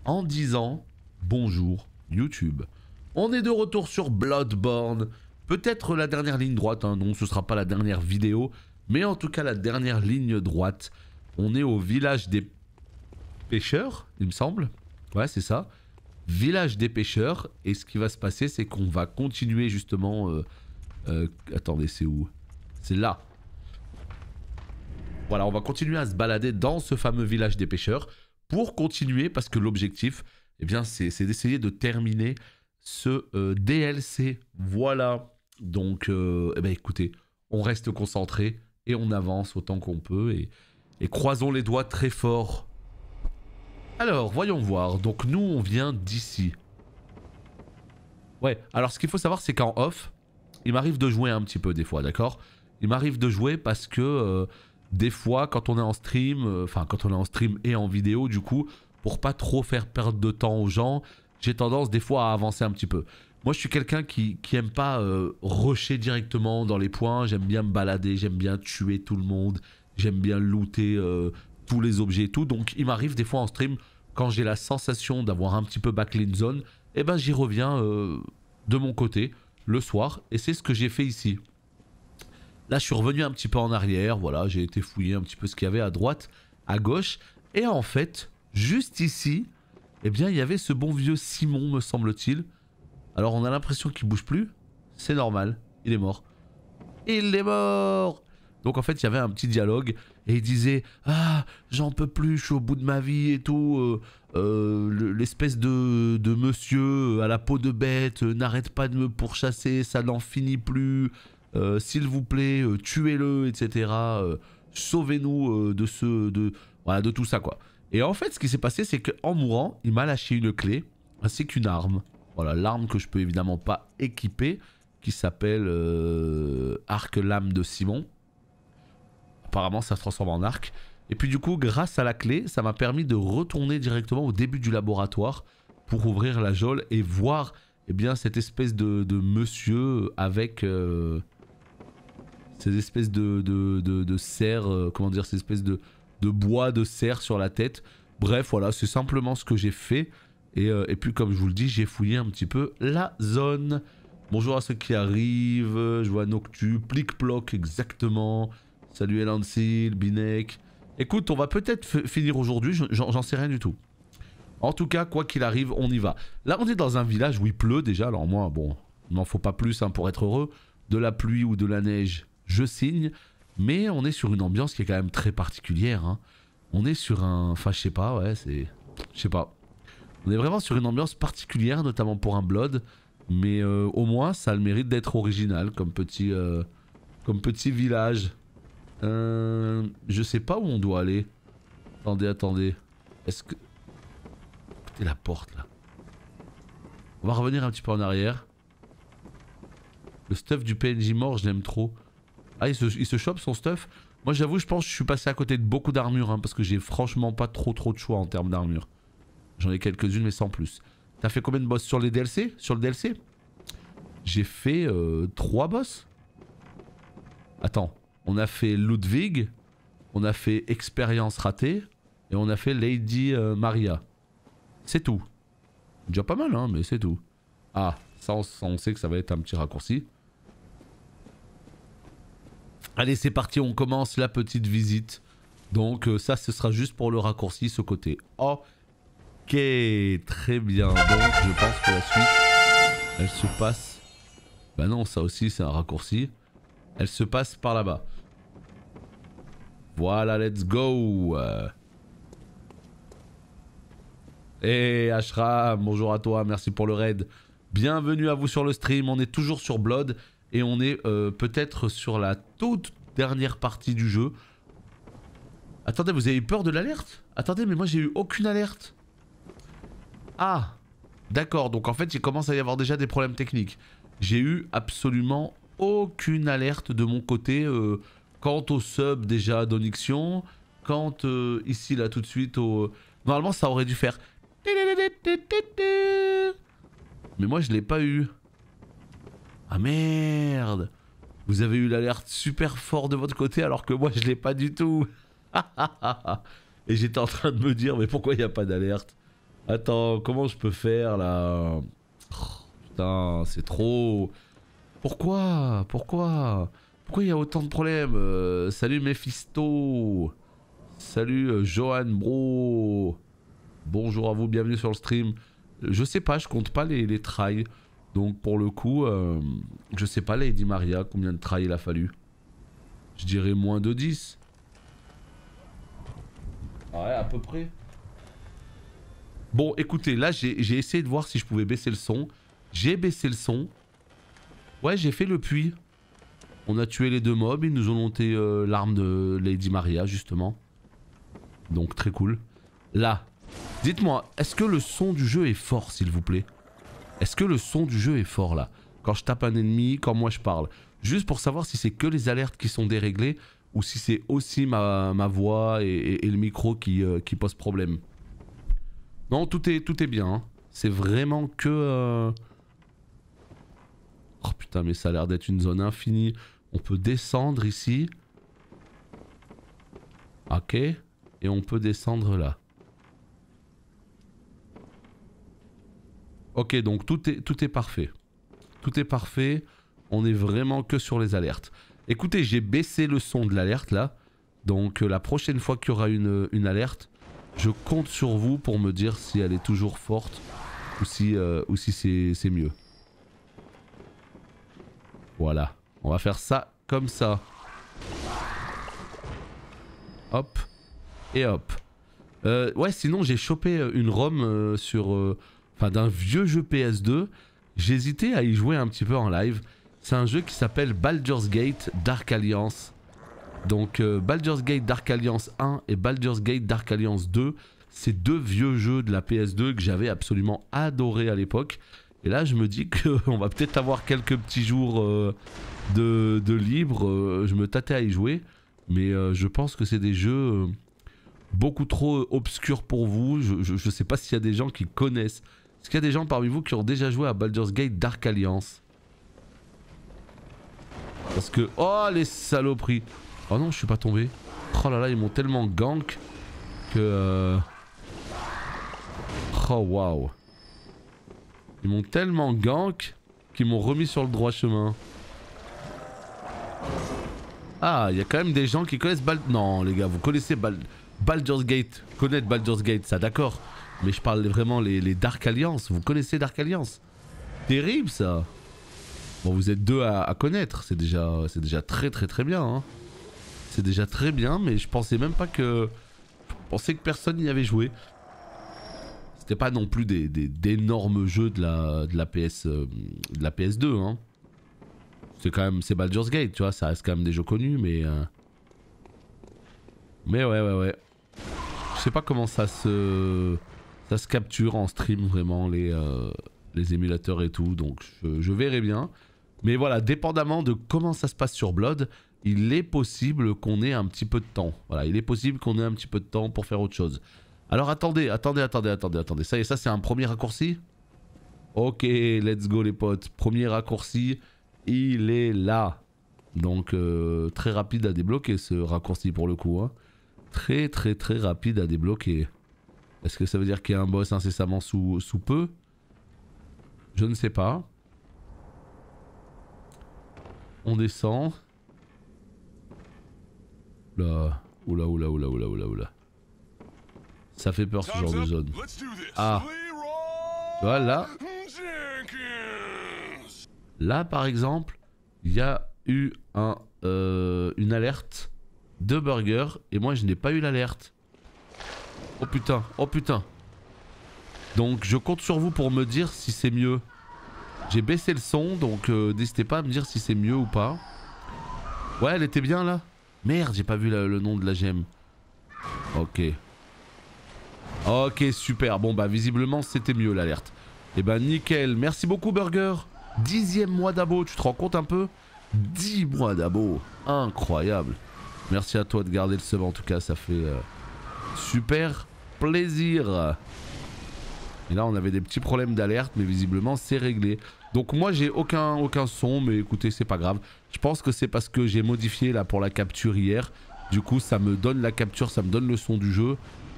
en disant bonjour YouTube. On est de retour sur Bloodborne. Peut-être la dernière ligne droite, hein. Non, ce sera pas la dernière vidéo, mais en tout cas la dernière ligne droite. On est au village des pêcheurs, il me semble. Ouais, c'est ça. Village des pêcheurs. Et ce qui va se passer, c'est qu'on va continuer justement... attendez, c'est où? C'est là. Voilà, on va continuer à se balader dans ce fameux village des pêcheurs pour continuer, parce que l'objectif, eh bien, c'est d'essayer de terminer ce DLC. Voilà. Donc, eh ben, écoutez, on reste concentré et on avance autant qu'on peut et croisons les doigts très fort. Alors, voyons voir. Donc, nous, on vient d'ici. Ouais, alors ce qu'il faut savoir, c'est qu'en off, il m'arrive de jouer un petit peu des fois, d'accord? Il m'arrive de jouer parce que des fois, quand on est en stream, quand on est en stream et en vidéo, du coup, pour pas trop faire perdre de temps aux gens, j'ai tendance des fois à avancer un petit peu. Moi, je suis quelqu'un qui aime pas rusher directement dans les points. J'aime bien me balader, j'aime bien tuer tout le monde, j'aime bien looter tous les objets et tout. Donc, il m'arrive des fois en stream, quand j'ai la sensation d'avoir un petit peu backlane zone, eh ben, j'y reviens de mon côté le soir. Et c'est ce que j'ai fait ici. Là, je suis revenu un petit peu en arrière. Voilà, j'ai été fouiller un petit peu ce qu'il y avait à droite, à gauche. Et en fait, juste ici, eh bien, il y avait ce bon vieux Simon, me semble-t-il. Alors, on a l'impression qu'il bouge plus. C'est normal, il est mort. Il est mort! Donc, en fait, il y avait un petit dialogue. Et il disait, ah, j'en peux plus, je suis au bout de ma vie et tout. L'espèce de monsieur à la peau de bête n'arrête pas de me pourchasser, ça n'en finit plus. S'il vous plaît, tuez-le, etc. Sauvez-nous de tout ça, quoi. Et en fait, ce qui s'est passé, c'est qu'en mourant, il m'a lâché une clé ainsi qu'une arme. Voilà, l'arme que je peux évidemment pas équiper, qui s'appelle Arc Lame de Simon. Apparemment, ça se transforme en arc. Et puis du coup, grâce à la clé, ça m'a permis de retourner directement au début du laboratoire pour ouvrir la geôle et voir, eh bien, cette espèce de monsieur avec ces espèces de serre, comment dire, ces espèces de bois de serre sur la tête. Bref, voilà, c'est simplement ce que j'ai fait. Et puis, comme je vous le dis, j'ai fouillé un petit peu la zone. Bonjour à ceux qui arrivent. Je vois Noctu, Plic-Ploc, exactement. Salut Elansil, Binek. Écoute, on va peut-être finir aujourd'hui, j'en sais rien du tout. En tout cas, quoi qu'il arrive, on y va. Là, on est dans un village où il pleut déjà. Alors moi, bon, il m'en faut pas plus hein, pour être heureux. De la pluie ou de la neige, je signe. Mais on est sur une ambiance qui est quand même très particulière. Hein. On est sur un... Enfin, je sais pas, ouais, c'est... Je sais pas. On est vraiment sur une ambiance particulière, notamment pour un Blood. Mais au moins, ça a le mérite d'être original comme petit village. Je sais pas où on doit aller. Attendez. Est-ce que... Écoutez la porte là. On va revenir un petit peu en arrière. Le stuff du PNJ mort, je l'aime trop. Ah, il se chope son stuff. Moi j'avoue, je pense que je suis passé à côté de beaucoup d'armures hein, parce que j'ai franchement pas trop de choix en termes d'armure. J'en ai quelques-unes mais sans plus. T'as fait combien de boss sur les DLC? Sur le DLC? J'ai fait 3 boss. Attends. On a fait Ludwig, on a fait Expérience ratée, et on a fait Lady Maria. C'est tout. Déjà pas mal, hein, mais c'est tout. Ah, ça on sait que ça va être un petit raccourci. Allez, c'est parti, on commence la petite visite. Donc ça, ce sera juste pour le raccourci, ce côté. Ok, très bien. Donc je pense que la suite, elle se passe... Bah non, ça aussi c'est un raccourci. Elle se passe par là-bas. Voilà, let's go. Hey Ashram, bonjour à toi, merci pour le raid. Bienvenue à vous sur le stream, on est toujours sur Blood. Et on est peut-être sur la toute dernière partie du jeu. Attendez, vous avez eu peur de l'alerte? Attendez, mais moi j'ai eu aucune alerte. Ah, d'accord, donc en fait il commence à y avoir déjà des problèmes techniques. J'ai eu absolument aucune alerte de mon côté quant au sub déjà d'Onyxion, quant ici là tout de suite au... Normalement ça aurait dû faire... Mais moi je l'ai pas eu. Ah merde. Vous avez eu l'alerte super fort de votre côté alors que moi je l'ai pas du tout. Et j'étais en train de me dire mais pourquoi il n'y a pas d'alerte? Attends, comment je peux faire là? Oh, putain, c'est trop... Pourquoi? Pourquoi il y a autant de problèmes? Salut Mephisto. Salut Johan Bro. Bonjour à vous, bienvenue sur le stream. Je sais pas, je compte pas les trails. Donc pour le coup, je sais pas Lady Maria, combien de trails il a fallu. Je dirais moins de 10. Ouais, à peu près. Bon, écoutez, là j'ai essayé de voir si je pouvais baisser le son. J'ai baissé le son. Ouais, j'ai fait le puits. On a tué les deux mobs, ils nous ont monté l'arme de Lady Maria, justement. Donc très cool. Là, dites-moi, est-ce que le son du jeu est fort, s'il vous plaît? Est-ce que le son du jeu est fort, là? Quand je tape un ennemi, quand moi je parle. Juste pour savoir si c'est que les alertes qui sont déréglées ou si c'est aussi ma voix et le micro qui pose problème. Non, tout est bien. Hein. C'est vraiment que... Oh putain, mais ça a l'air d'être une zone infinie. On peut descendre ici. Ok. Et on peut descendre là. Ok, donc tout est parfait. Tout est parfait. On est vraiment que sur les alertes. Écoutez, j'ai baissé le son de l'alerte là. Donc la prochaine fois qu'il y aura une alerte, je compte sur vous pour me dire si elle est toujours forte ou si c'est mieux. Voilà. On va faire ça comme ça. Hop. Et hop. Ouais, sinon j'ai chopé une ROM sur... Enfin, d'un vieux jeu PS2. J'hésitais à y jouer un petit peu en live. C'est un jeu qui s'appelle Baldur's Gate Dark Alliance. Donc Baldur's Gate Dark Alliance 1 et Baldur's Gate Dark Alliance 2. C'est deux vieux jeux de la PS2 que j'avais absolument adoré à l'époque. Et là je me dis qu'on va peut-être avoir quelques petits jours de libre. Je me tâtais à y jouer. Mais je pense que c'est des jeux beaucoup trop obscurs pour vous. Je sais pas s'il y a des gens qui connaissent. Est-ce qu'il y a des gens parmi vous qui ont déjà joué à Baldur's Gate Dark Alliance? Parce que... Oh les saloperies. Oh non, je suis pas tombé. Oh là là, ils m'ont tellement gank que... Oh waouh. Ils m'ont tellement gank qu'ils m'ont remis sur le droit chemin. Ah, il y a quand même des gens qui connaissent Non les gars, vous connaissez Baldur's Gate. Connaître Baldur's Gate, ça d'accord. Mais je parle vraiment les Dark Alliance. Vous connaissez Dark Alliance? Terrible ça. Bon, vous êtes deux à connaître. C'est déjà très bien. Hein. C'est déjà très bien, mais je pensais même pas que... Je pensais que personne n'y avait joué. C'était pas non plus d'énormes jeux de la PS2. Hein. C'est quand même... C'est Baldur's Gate, tu vois. Ça reste quand même des jeux connus, mais... Mais ouais. Je sais pas comment ça se capture en stream vraiment les émulateurs et tout, donc je verrai bien. Mais voilà, dépendamment de comment ça se passe sur Blood, il est possible qu'on ait un petit peu de temps. Voilà, il est possible qu'on ait un petit peu de temps pour faire autre chose. Alors attendez. Ça y est, ça c'est un premier raccourci. Ok, let's go les potes. Premier raccourci, il est là. Donc très rapide à débloquer ce raccourci pour le coup. Hein. Très rapide à débloquer. Est-ce que ça veut dire qu'il y a un boss incessamment sous peu? Je ne sais pas. On descend. Là. Oula. Ça fait peur ce genre de zone. Ah. Voilà. Là par exemple, il y a eu une alerte de burger et moi je n'ai pas eu l'alerte. Oh putain. Donc je compte sur vous pour me dire si c'est mieux. J'ai baissé le son, donc n'hésitez pas à me dire si c'est mieux ou pas. Ouais, elle était bien là. Merde, j'ai pas vu le nom de la gemme. Ok, super. Bon bah visiblement c'était mieux l'alerte. Et bah nickel. Merci beaucoup Burger. 10e mois d'abo, tu te rends compte un peu? 10 mois d'abo. Incroyable. Merci à toi de garder le sub en tout cas, ça fait super plaisir. Et là on avait des petits problèmes d'alerte mais visiblement c'est réglé. Donc moi j'ai aucun son mais écoutez c'est pas grave. Je pense que c'est parce que j'ai modifié là pour la capture hier. Du coup ça me donne la capture, ça me donne le son du jeu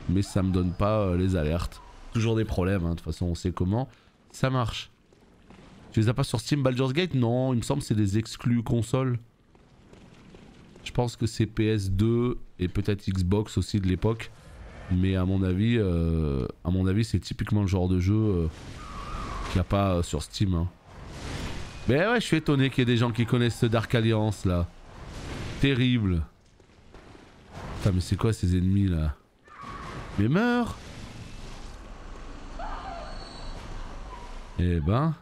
mais ça me donne pas les alertes. Toujours des problèmes, hein. De toute façon on sait comment ça marche. Tu les as pas sur Steam Baldur's Gate? Non, il me semble que c'est des exclus console. Je pense que c'est PS2 et peut-être Xbox aussi de l'époque. Mais à mon avis c'est typiquement le genre de jeu qu'il n'y a pas sur Steam. Hein. Mais ouais, je suis étonné qu'il y ait des gens qui connaissent ce Dark Alliance là. Terrible. Putain, mais c'est quoi ces ennemis là? Mais meurs! Eh ben,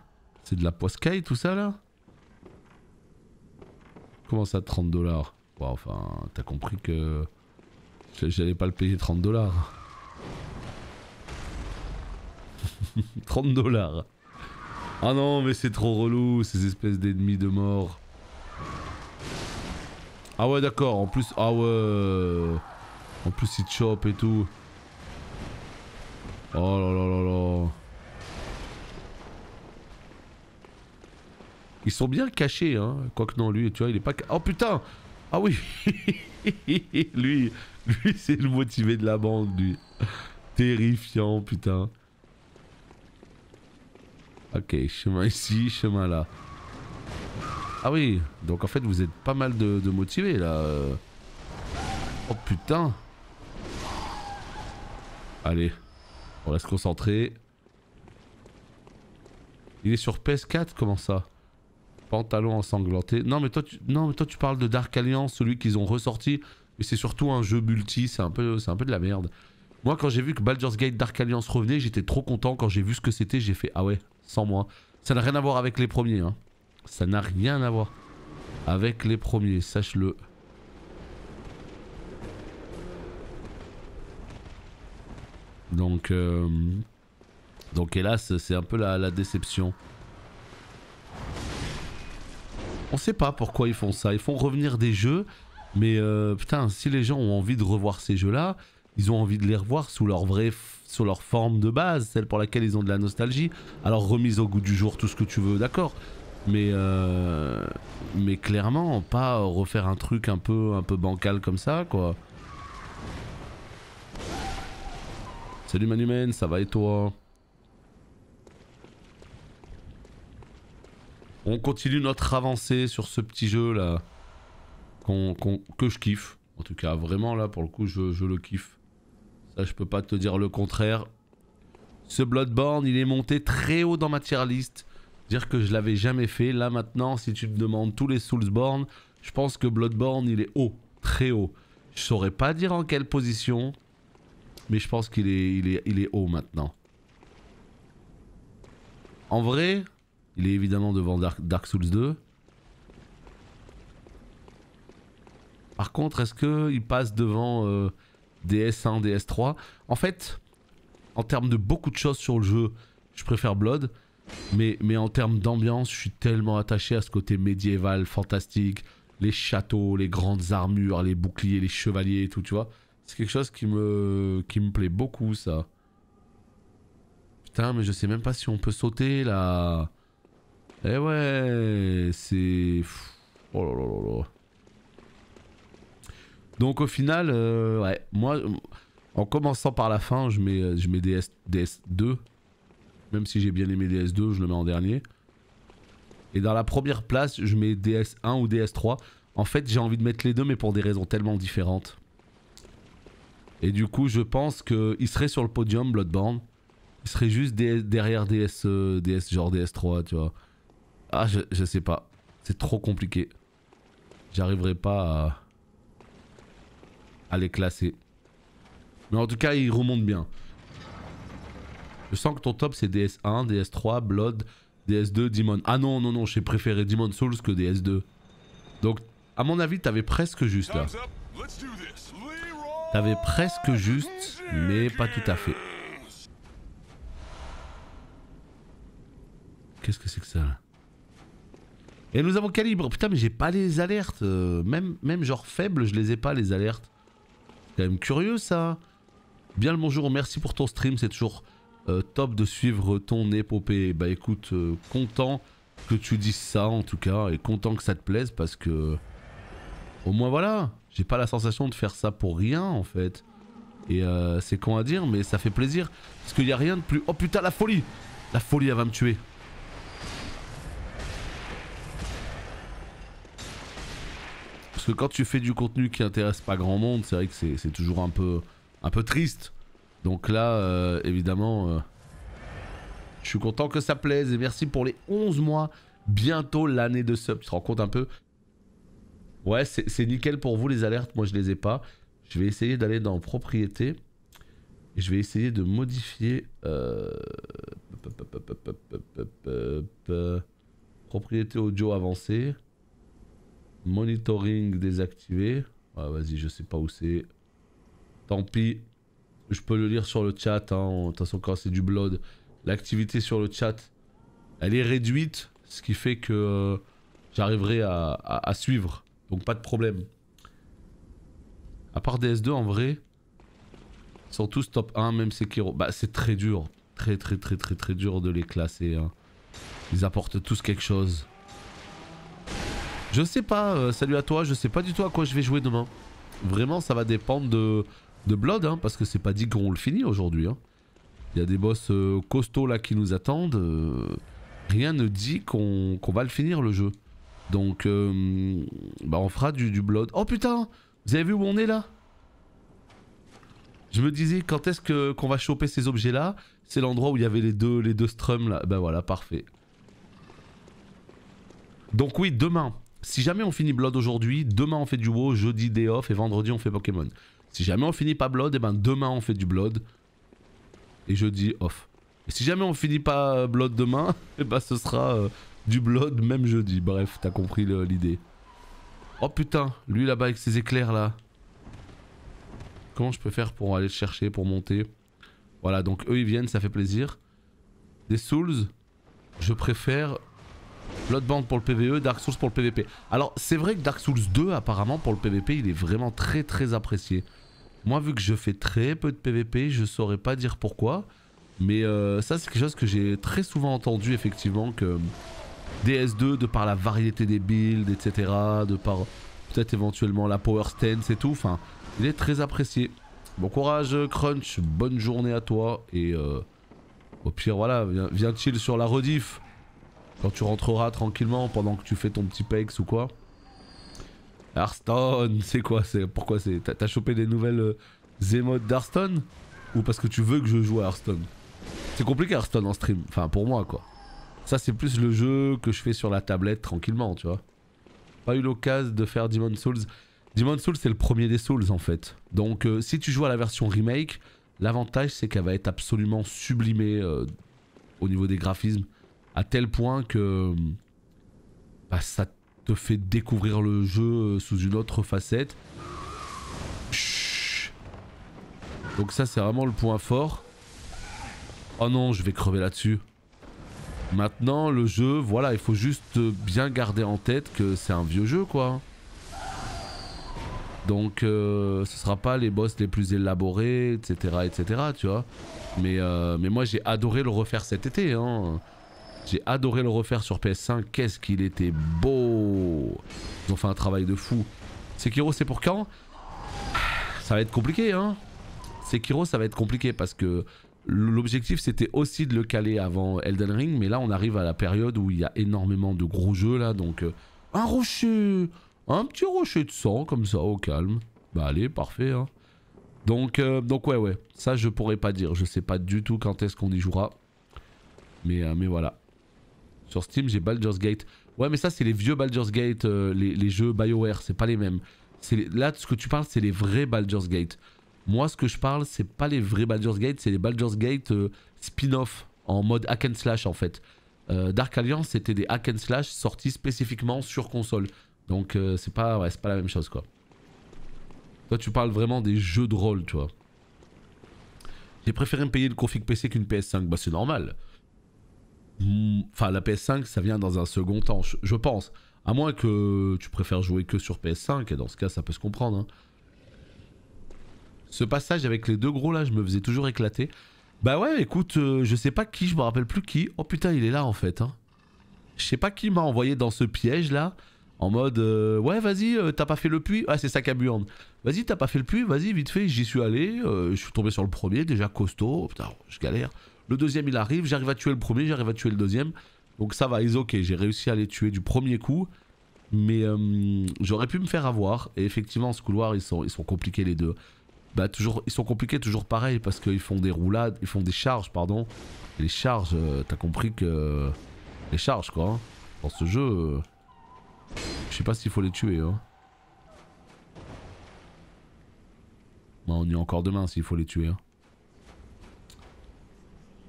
c'est de la poiscaille tout ça là? Comment ça 30 $? Bon, enfin, t'as compris que j'allais pas le payer 30 $. 30 $. Ah non, mais c'est trop relou ces espèces d'ennemis de mort. Ah ouais, d'accord, en plus, ah ouais. En plus, ils te chopent et tout. Oh là là là là. Ils sont bien cachés, hein. Quoique non, lui, tu vois, il est pas... Oh putain! Ah oui. Lui c'est le motivé de la bande, lui. Terrifiant, putain. Ok, chemin ici, chemin là. Ah oui, donc en fait, vous êtes pas mal de motivés, là. Oh putain. Allez, on reste concentré. Il est sur PS4, comment ça? Pantalon ensanglanté. Non mais toi tu parles de Dark Alliance, celui qu'ils ont ressorti. Mais c'est surtout un jeu multi, c'est un peu de la merde. Moi quand j'ai vu que Baldur's Gate Dark Alliance revenait, j'étais trop content. Quand j'ai vu ce que c'était, j'ai fait ah ouais, sans moi. Ça n'a rien à voir avec les premiers, hein. Ça n'a rien à voir avec les premiers, sache-le. Donc hélas, c'est un peu la déception. On sait pas pourquoi ils font ça. Ils font revenir des jeux, mais putain, si les gens ont envie de revoir ces jeux-là, ils ont envie de les revoir sous leur sous leur forme de base, celle pour laquelle ils ont de la nostalgie. Alors remise au goût du jour, tout ce que tu veux, d'accord. Mais clairement, pas refaire un truc un peu bancal comme ça, quoi. Salut Manumen, ça va et toi? On continue notre avancée sur ce petit jeu là que je kiffe. En tout cas vraiment là pour le coup je le kiffe. Ça je peux pas te dire le contraire. Ce Bloodborne il est monté très haut dans ma tier list. Dire que je l'avais jamais fait. Là maintenant si tu me demandes tous les Soulsborne, je pense que Bloodborne il est haut. Très haut. Je saurais pas dire en quelle position. Mais je pense qu'il est haut maintenant. En vrai... Il est évidemment devant Dark Souls 2. Par contre, est-ce qu'il passe devant DS1, DS3? En fait, en termes de beaucoup de choses sur le jeu, je préfère Blood. Mais en termes d'ambiance, je suis tellement attaché à ce côté médiéval, fantastique. Les châteaux, les grandes armures, les boucliers, les chevaliers et tout, tu vois. C'est quelque chose qui me plaît beaucoup, ça. Putain, mais je sais même pas si on peut sauter, là... Eh ouais, c'est... Oh là là là là. Donc au final, ouais, moi, en commençant par la fin, je mets DS2. Même si j'ai bien aimé DS2, je le mets en dernier. Et dans la première place, je mets DS1 ou DS3. En fait, j'ai envie de mettre les deux, mais pour des raisons tellement différentes. Et du coup, je pense qu'il serait sur le podium, Bloodborne. Il serait juste derrière genre DS3, tu vois. Ah, je sais pas. C'est trop compliqué. J'arriverai pas à les classer. Mais en tout cas, ils remontent bien. Je sens que ton top c'est DS1, DS3, Blood, DS2, Demon. Ah non, non, non, j'ai préféré Demon Souls que DS2. Donc, à mon avis, t'avais presque juste là. T'avais presque juste, mais pas tout à fait. Qu'est-ce que c'est que ça là? Et nous avons Calibre. Putain, mais j'ai pas les alertes. Même genre faible, je les ai pas les alertes. C'est quand même curieux ça. Bien le bonjour, merci pour ton stream. C'est toujours top de suivre ton épopée. Bah écoute, content que tu dises ça en tout cas. Et content que ça te plaise parce que... Au moins voilà. J'ai pas la sensation de faire ça pour rien en fait. Et c'est con à dire, mais ça fait plaisir. Parce qu'il n'y a rien de plus... Oh putain, la folie! La folie, elle va me tuer. Parce que quand tu fais du contenu qui intéresse pas grand monde, c'est vrai que c'est toujours un peu triste. Donc là, évidemment, je suis content que ça plaise. Et merci pour les 11 mois. Bientôt l'année de sub. Tu te rends compte un peu? Ouais, c'est nickel pour vous les alertes. Moi, je les ai pas. Je vais essayer d'aller dans propriété. Et je vais essayer de modifier... Propriété audio avancée. Monitoring désactivé. Ah, vas-y, je sais pas où c'est. Tant pis. Je peux le lire sur le chat. Hein. De toute façon, quand c'est du Blood, l'activité sur le chat, elle est réduite. Ce qui fait que j'arriverai à suivre. Donc pas de problème. À part DS2, en vrai, ils sont tous top 1, même Sekiro. Bah, c'est très dur. Très dur de les classer. Hein. Ils apportent tous quelque chose. Je sais pas, salut à toi, je sais pas du tout à quoi je vais jouer demain. Vraiment, ça va dépendre de Blood, hein, parce que c'est pas dit qu'on le finit aujourd'hui. Hein. Il y a des boss costauds là qui nous attendent. Rien ne dit qu'on va le finir le jeu. Donc, bah on fera du Blood. Oh putain, vous avez vu où on est là? Je me disais, quand est-ce qu'on va choper ces objets là? C'est l'endroit où il y avait les deux strums là. Bah voilà, parfait. Donc oui, demain. Si jamais on finit Blood aujourd'hui, demain on fait du WoW, jeudi day off et vendredi on fait Pokémon. Si jamais on finit pas Blood, et ben demain on fait du Blood et jeudi off. Et si jamais on finit pas Blood demain, et ben ce sera du Blood même jeudi. Bref, t'as compris l'idée. Oh putain, lui là-bas avec ses éclairs là. Comment je peux faire pour aller le chercher, pour monter? Voilà, donc eux ils viennent, ça fait plaisir. Des Souls, je préfère... Bloodborne pour le PvE, Dark Souls pour le PvP. Alors c'est vrai que Dark Souls 2 apparemment pour le PvP il est vraiment très apprécié. Moi vu que je fais très peu de PvP, je saurais pas dire pourquoi. Mais ça c'est quelque chose que j'ai très souvent entendu effectivement, que DS2 de par la variété des builds etc, de par peut-être éventuellement la power stance et tout, enfin il est très apprécié. Bon courage Crunch, bonne journée à toi et au pire voilà, viens chill sur la rediff. Quand tu rentreras tranquillement pendant que tu fais ton petit pex ou quoi. Hearthstone, c'est quoi? Pourquoi c'est... T'as chopé des nouvelles émotes d'Hearthstone? Ou parce que tu veux que je joue à Hearthstone? C'est compliqué Hearthstone en stream, enfin pour moi quoi. Ça c'est plus le jeu que je fais sur la tablette tranquillement, tu vois. Pas eu l'occasion de faire Demon's Souls. Demon's Souls c'est le premier des Souls en fait. Donc si tu joues à la version remake, l'avantage c'est qu'elle va être absolument sublimée au niveau des graphismes. À tel point que bah, ça te fait découvrir le jeu sous une autre facette. Chut. Donc ça c'est vraiment le point fort. Oh non, je vais crever là-dessus. Maintenant le jeu, voilà, il faut juste bien garder en tête que c'est un vieux jeu quoi. Donc ce sera pas les boss les plus élaborés, etc. tu vois. Mais moi j'ai adoré le refaire cet été hein. J'ai adoré le refaire sur PS5, qu'est-ce qu'il était beau! Ils ont fait un travail de fou. Sekiro c'est pour quand? Ça va être compliqué hein. Sekiro ça va être compliqué parce que l'objectif c'était aussi de le caler avant Elden Ring, mais là on arrive à la période où il y a énormément de gros jeux là, donc un rocher, un petit rocher de sang comme ça au calme. Bah allez, parfait hein. Donc ouais, ça je pourrais pas dire, je sais pas du tout quand est-ce qu'on y jouera. Mais voilà. Sur Steam, j'ai Baldur's Gate. Ouais, mais ça, c'est les vieux Baldur's Gate, les jeux BioWare, c'est pas les mêmes. Là, ce que tu parles, c'est les vrais Baldur's Gate. Moi, ce que je parle, c'est pas les vrais Baldur's Gate, c'est les Baldur's Gate spin-off, en mode hack and slash, en fait. Dark Alliance, c'était des hack and slash sortis spécifiquement sur console. Donc, c'est pas la même chose, quoi. Toi, tu parles vraiment des jeux de rôle, tu vois. J'ai préféré me payer une config PC qu'une PS5. Bah, c'est normal. Enfin la PS5 ça vient dans un second temps je pense, à moins que tu préfères jouer que sur PS5 et dans ce cas ça peut se comprendre hein. Ce passage avec les deux gros là je me faisais toujours éclater. Bah ouais écoute je sais pas qui, je me rappelle plus qui. Oh putain il est là en fait hein. Je sais pas qui m'a envoyé dans ce piège là En mode, ouais, vas-y, t'as pas fait le puits. Ah, c'est ça qu'a buande. Vas-y, t'as pas fait le puits, vas-y, vite fait, j'y suis allé. Je suis tombé sur le premier, déjà costaud. Putain, je galère. Le deuxième, il arrive, j'arrive à tuer le premier, j'arrive à tuer le deuxième. Donc ça va, ils ok, j'ai réussi à les tuer du premier coup. Mais j'aurais pu me faire avoir. Et effectivement, ce couloir, ils sont compliqués les deux. Bah, toujours, ils sont compliqués toujours pareil parce qu'ils font des roulades, ils font des charges, pardon. Et les charges, t'as compris que. Les charges, quoi. Hein. Dans ce jeu. Je sais pas s'il faut les tuer, hein. Bon, on y est encore demain s'il faut les tuer, hein.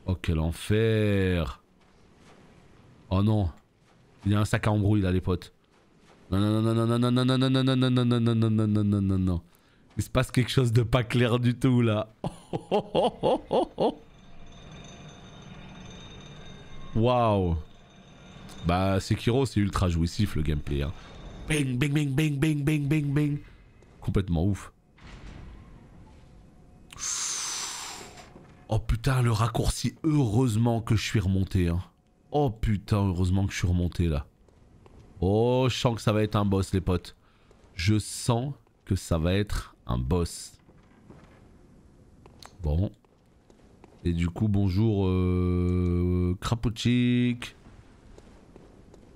Oh, quel enfer. Oh non. Il y a un sac à embrouille là, les potes. Non, non, non, non, non, non, non, non, non, non, non, non, non, non, non, non, non, non, non, non. Il se passe quelque chose de pas clair du tout là. Waouh. Bah, Sekiro, c'est ultra jouissif le gameplay, hein. Bang, bang, bang, bang, bang, bang, bang, bang. Complètement ouf. Oh putain, le raccourci, heureusement que je suis remonté. Hein. Oh putain, heureusement que je suis remonté là. Oh, je sens que ça va être un boss les potes. Je sens que ça va être un boss. Bon. Et du coup, bonjour Krapouchik.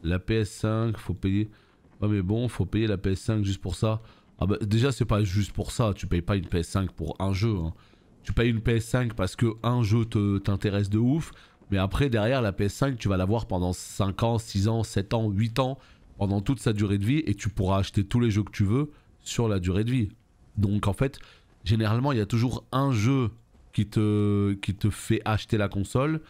La PS5, faut payer... Ouais mais bon, faut payer la PS5 juste pour ça. Ah bah déjà c'est pas juste pour ça, tu payes pas une PS5 pour un jeu. Hein. Tu payes une PS5 parce que un jeu t'intéresse de ouf. Mais après derrière la PS5 tu vas l'avoir pendant 5 ans, 6 ans, 7 ans, 8 ans. Pendant toute sa durée de vie et tu pourras acheter tous les jeux que tu veux sur la durée de vie. Donc en fait, généralement il y a toujours un jeu qui te fait acheter la console.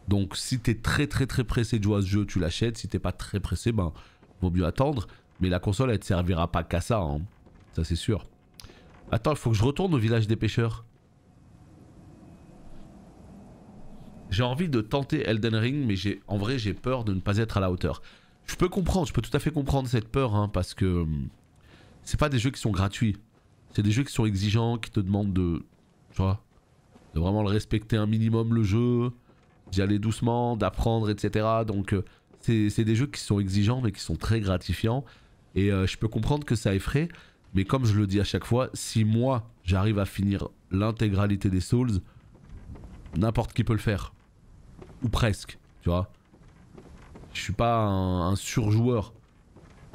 Donc si t'es très pressé de jouer à ce jeu, tu l'achètes. Si t'es pas très pressé, ben vaut mieux attendre. Mais la console elle te servira pas qu'à ça, hein. Ça c'est sûr. Attends, il faut que je retourne au village des pêcheurs. J'ai envie de tenter Elden Ring, mais en vrai j'ai peur de ne pas être à la hauteur. Je peux comprendre, je peux tout à fait comprendre cette peur, hein, parce que c'est pas des jeux qui sont gratuits. C'est des jeux qui sont exigeants, qui te demandent de, tu vois, de vraiment le respecter un minimum le jeu, d'y aller doucement, d'apprendre, etc. Donc c'est des jeux qui sont exigeants mais qui sont très gratifiants. Et je peux comprendre que ça effraie, mais comme je le dis à chaque fois, si moi j'arrive à finir l'intégralité des Souls, n'importe qui peut le faire. Ou presque, tu vois. Je suis pas un surjoueur.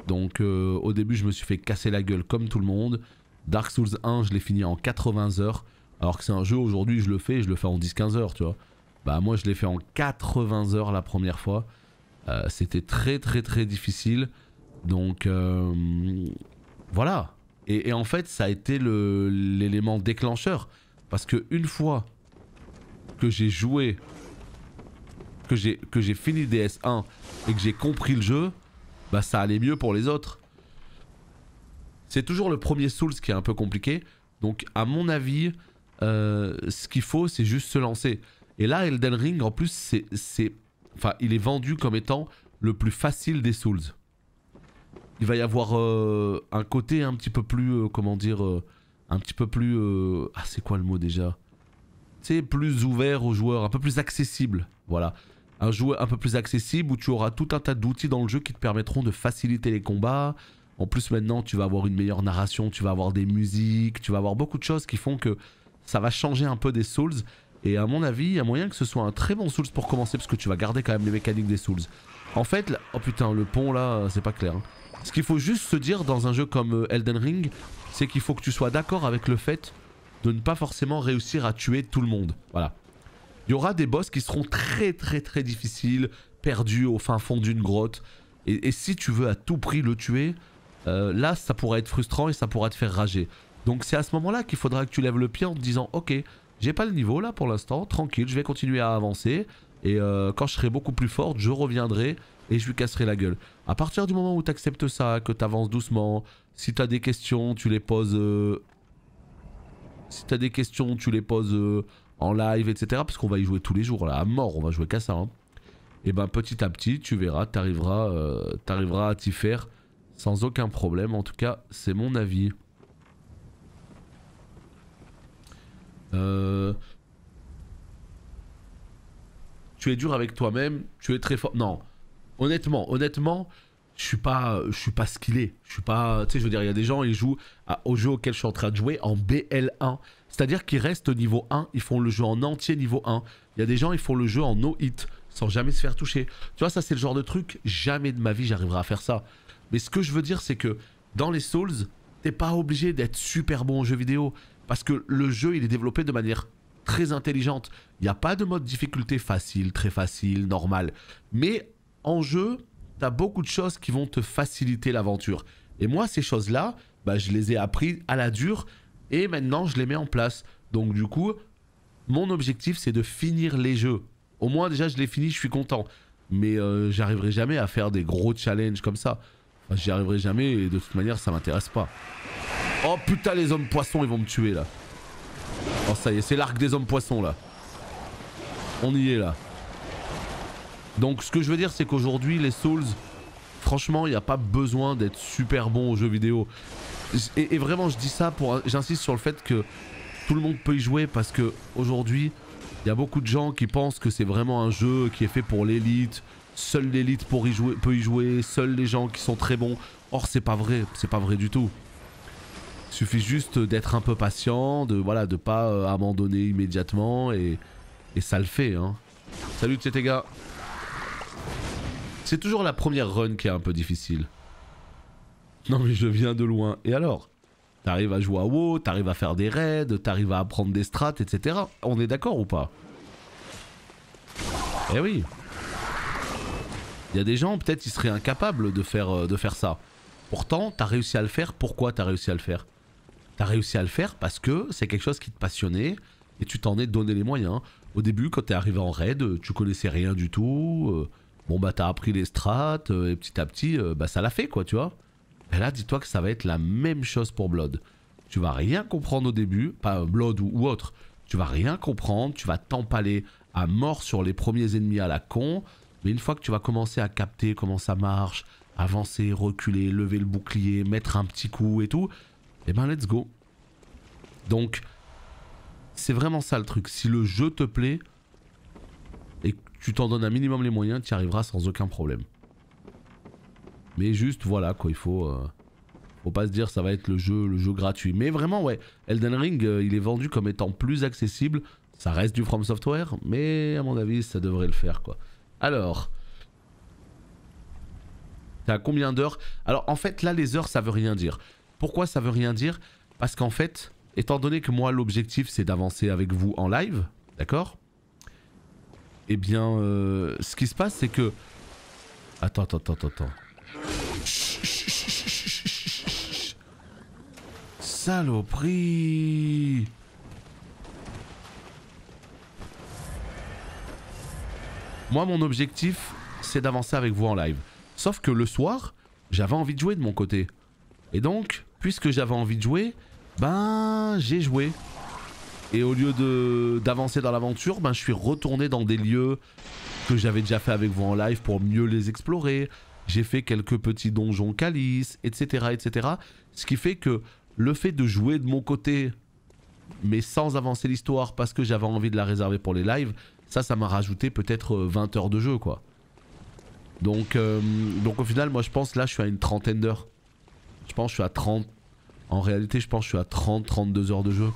Donc au début je me suis fait casser la gueule comme tout le monde. Dark Souls 1 je l'ai fini en 80 heures. Alors que c'est un jeu aujourd'hui je le fais en 10-15 heures, tu vois. Bah moi je l'ai fait en 80 heures la première fois. C'était très difficile. Donc voilà. Et en fait ça a été l'élément déclencheur. Parce que une fois que j'ai joué, que j'ai fini DS1 et que j'ai compris le jeu, bah ça allait mieux pour les autres. C'est toujours le premier Souls qui est un peu compliqué. Donc à mon avis, ce qu'il faut c'est juste se lancer. Et là Elden Ring en plus enfin il est vendu comme étant le plus facile des Souls. Il va y avoir un côté un petit peu plus, comment dire, un petit peu plus... ah c'est quoi le mot déjà? C'est plus ouvert aux joueurs, un peu plus accessible. Voilà. Un jeu un peu plus accessible où tu auras tout un tas d'outils dans le jeu qui te permettront de faciliter les combats. En plus maintenant tu vas avoir une meilleure narration, tu vas avoir des musiques, tu vas avoir beaucoup de choses qui font que ça va changer un peu des Souls. Et à mon avis, il y a moyen que ce soit un très bon Souls pour commencer parce que tu vas garder quand même les mécaniques des Souls. En fait, là... oh putain, le pont là, c'est pas clair. Hein. Ce qu'il faut juste se dire dans un jeu comme Elden Ring, c'est qu'il faut que tu sois d'accord avec le fait de ne pas forcément réussir à tuer tout le monde. Voilà. Il y aura des boss qui seront très difficiles, perdus au fin fond d'une grotte. Et si tu veux à tout prix le tuer, là ça pourrait être frustrant et ça pourra te faire rager. Donc c'est à ce moment là qu'il faudra que tu lèves le pied en te disant ok, j'ai pas le niveau là pour l'instant, tranquille, je vais continuer à avancer. Et quand je serai beaucoup plus forte, je reviendrai et je lui casserai la gueule. À partir du moment où tu acceptes ça, que tu avances doucement, si tu as des questions, tu les poses... si tu as des questions, tu les poses en live, etc. Parce qu'on va y jouer tous les jours, là, à mort, on va jouer qu'à ça. Hein. Et ben petit à petit, tu verras, t'arriveras à t'y faire sans aucun problème. En tout cas, c'est mon avis. Tu es dur avec toi-même, tu es très fort. Non, honnêtement, je suis pas skillé. Je suis pas, tu sais, je veux dire, il y a des gens, ils jouent au jeu auquel je suis en train de jouer en BL1. C'est-à-dire qu'ils restent au niveau 1, ils font le jeu en entier niveau 1. Il y a des gens, ils font le jeu en no hit, sans jamais se faire toucher. Tu vois, ça c'est le genre de truc, jamais de ma vie j'arriverai à faire ça. Mais ce que je veux dire, c'est que dans les Souls, t'es pas obligé d'être super bon au jeu vidéo. Parce que le jeu, il est développé de manière très intelligente. Il n'y a pas de mode difficulté facile, très facile, normal. Mais en jeu, t'as beaucoup de choses qui vont te faciliter l'aventure. Et moi, ces choses-là, bah, je les ai appris à la dure et maintenant, je les mets en place. Donc du coup, mon objectif, c'est de finir les jeux. Au moins, déjà, je les finis, je suis content. Mais j'arriverai jamais à faire des gros challenges comme ça. Enfin, j'y arriverai jamais et de toute manière, ça m'intéresse pas. Oh putain, les hommes poissons, ils vont me tuer là. Oh ça y est, c'est l'arc des hommes poissons là. On y est là. Donc ce que je veux dire, c'est qu'aujourd'hui, les Souls, franchement, il n'y a pas besoin d'être super bon aux jeux vidéo. Et vraiment, je dis ça pour... J'insiste sur le fait que tout le monde peut y jouer parce que aujourd'hui, il y a beaucoup de gens qui pensent que c'est vraiment un jeu qui est fait pour l'élite. Seule l'élite peut y jouer, seuls les gens qui sont très bons. Or, c'est pas vrai du tout. Il suffit juste d'être un peu patient, de voilà, de pas abandonner immédiatement et ça le fait. Hein. Salut les gars. C'est toujours la première run qui est un peu difficile. Non mais je viens de loin. Et alors? T'arrives à jouer à WoW, t'arrives à faire des raids, t'arrives à apprendre des strats, etc. On est d'accord ou pas? Eh oui. Il y a des gens, peut-être, ils seraient incapables de faire ça. Pourtant, t'as réussi à le faire. Pourquoi t'as réussi à le faire? T'as réussi à le faire parce que c'est quelque chose qui te passionnait et tu t'en es donné les moyens. Au début, quand t'es arrivé en raid, tu connaissais rien du tout. Bon bah t'as appris les strats et petit à petit, bah ça l'a fait quoi, tu vois. Et là, dis-toi que ça va être la même chose pour Blood. Tu vas rien comprendre au début, pas Blood ou autre. Tu vas rien comprendre, tu vas t'empaler à mort sur les premiers ennemis à la con. Mais une fois que tu vas commencer à capter comment ça marche, avancer, reculer, lever le bouclier, mettre un petit coup et tout, et ben let's go. Donc, c'est vraiment ça le truc. Si le jeu te plaît et que tu t'en donnes un minimum les moyens, tu y arriveras sans aucun problème. Mais juste voilà quoi, il faut pas se dire ça va être le jeu gratuit. Mais vraiment ouais, Elden Ring il est vendu comme étant plus accessible. Ça reste du From Software, mais à mon avis ça devrait le faire quoi. Alors, t'as à combien d'heures? Alors en fait là les heures ça veut rien dire. Pourquoi ça veut rien dire? Parce qu'en fait, étant donné que moi l'objectif c'est d'avancer avec vous en live, d'accord? Eh bien ce qui se passe c'est que... Attends. Saloperie. Moi mon objectif c'est d'avancer avec vous en live. Sauf que le soir j'avais envie de jouer de mon côté. Et donc puisque j'avais envie de jouer, ben j'ai joué. Et au lieu d'avancer dans l'aventure, ben je suis retourné dans des lieux que j'avais déjà fait avec vous en live pour mieux les explorer. J'ai fait quelques petits donjons calices, etc., etc. Ce qui fait que le fait de jouer de mon côté, mais sans avancer l'histoire parce que j'avais envie de la réserver pour les lives, ça m'a rajouté peut-être 20 heures de jeu, quoi. Donc au final, moi je pense là je suis à une trentaine d'heures. Je pense que je suis à 30... En réalité, je pense que je suis à 30-32 heures de jeu.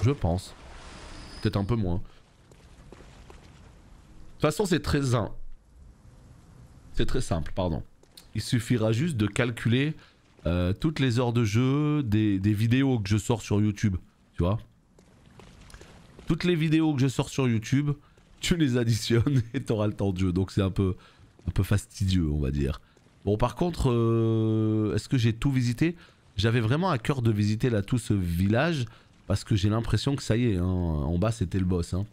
Je pense. Peut-être un peu moins. De toute façon, c'est très simple, pardon. Il suffira juste de calculer toutes les heures de jeu des vidéos que je sors sur YouTube. Tu vois? Toutes les vidéos que je sors sur YouTube, tu les additionnes et t'auras le temps de jeu. Donc c'est un peu fastidieux, on va dire. Bon, par contre, est-ce que j'ai tout visité? J'avais vraiment à cœur de visiter là tout ce village parce que j'ai l'impression que ça y est, hein, en bas c'était le boss. Hein.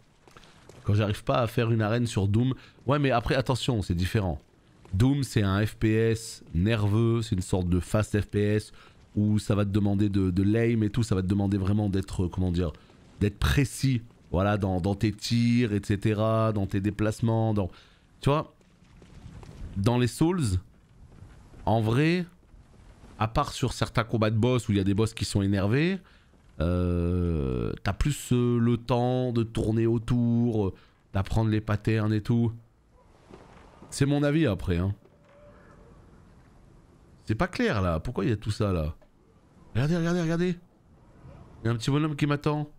Quand j'arrive pas à faire une arène sur Doom... Ouais, mais après, attention, c'est différent. Doom, c'est un FPS nerveux, c'est une sorte de fast FPS où ça va te demander de l'aim et tout, ça va te demander vraiment d'être, comment dire, d'être précis, voilà, dans tes tirs, etc., dans tes déplacements, dans... Tu vois, dans les Souls, en vrai, à part sur certains combats de boss où il y a des boss qui sont énervés, t'as plus le temps de tourner autour, d'apprendre les patterns et tout. C'est mon avis après, hein. C'est pas clair là, pourquoi il y a tout ça là? Regardez, regardez, regardez. Il y a un petit bonhomme qui m'attend.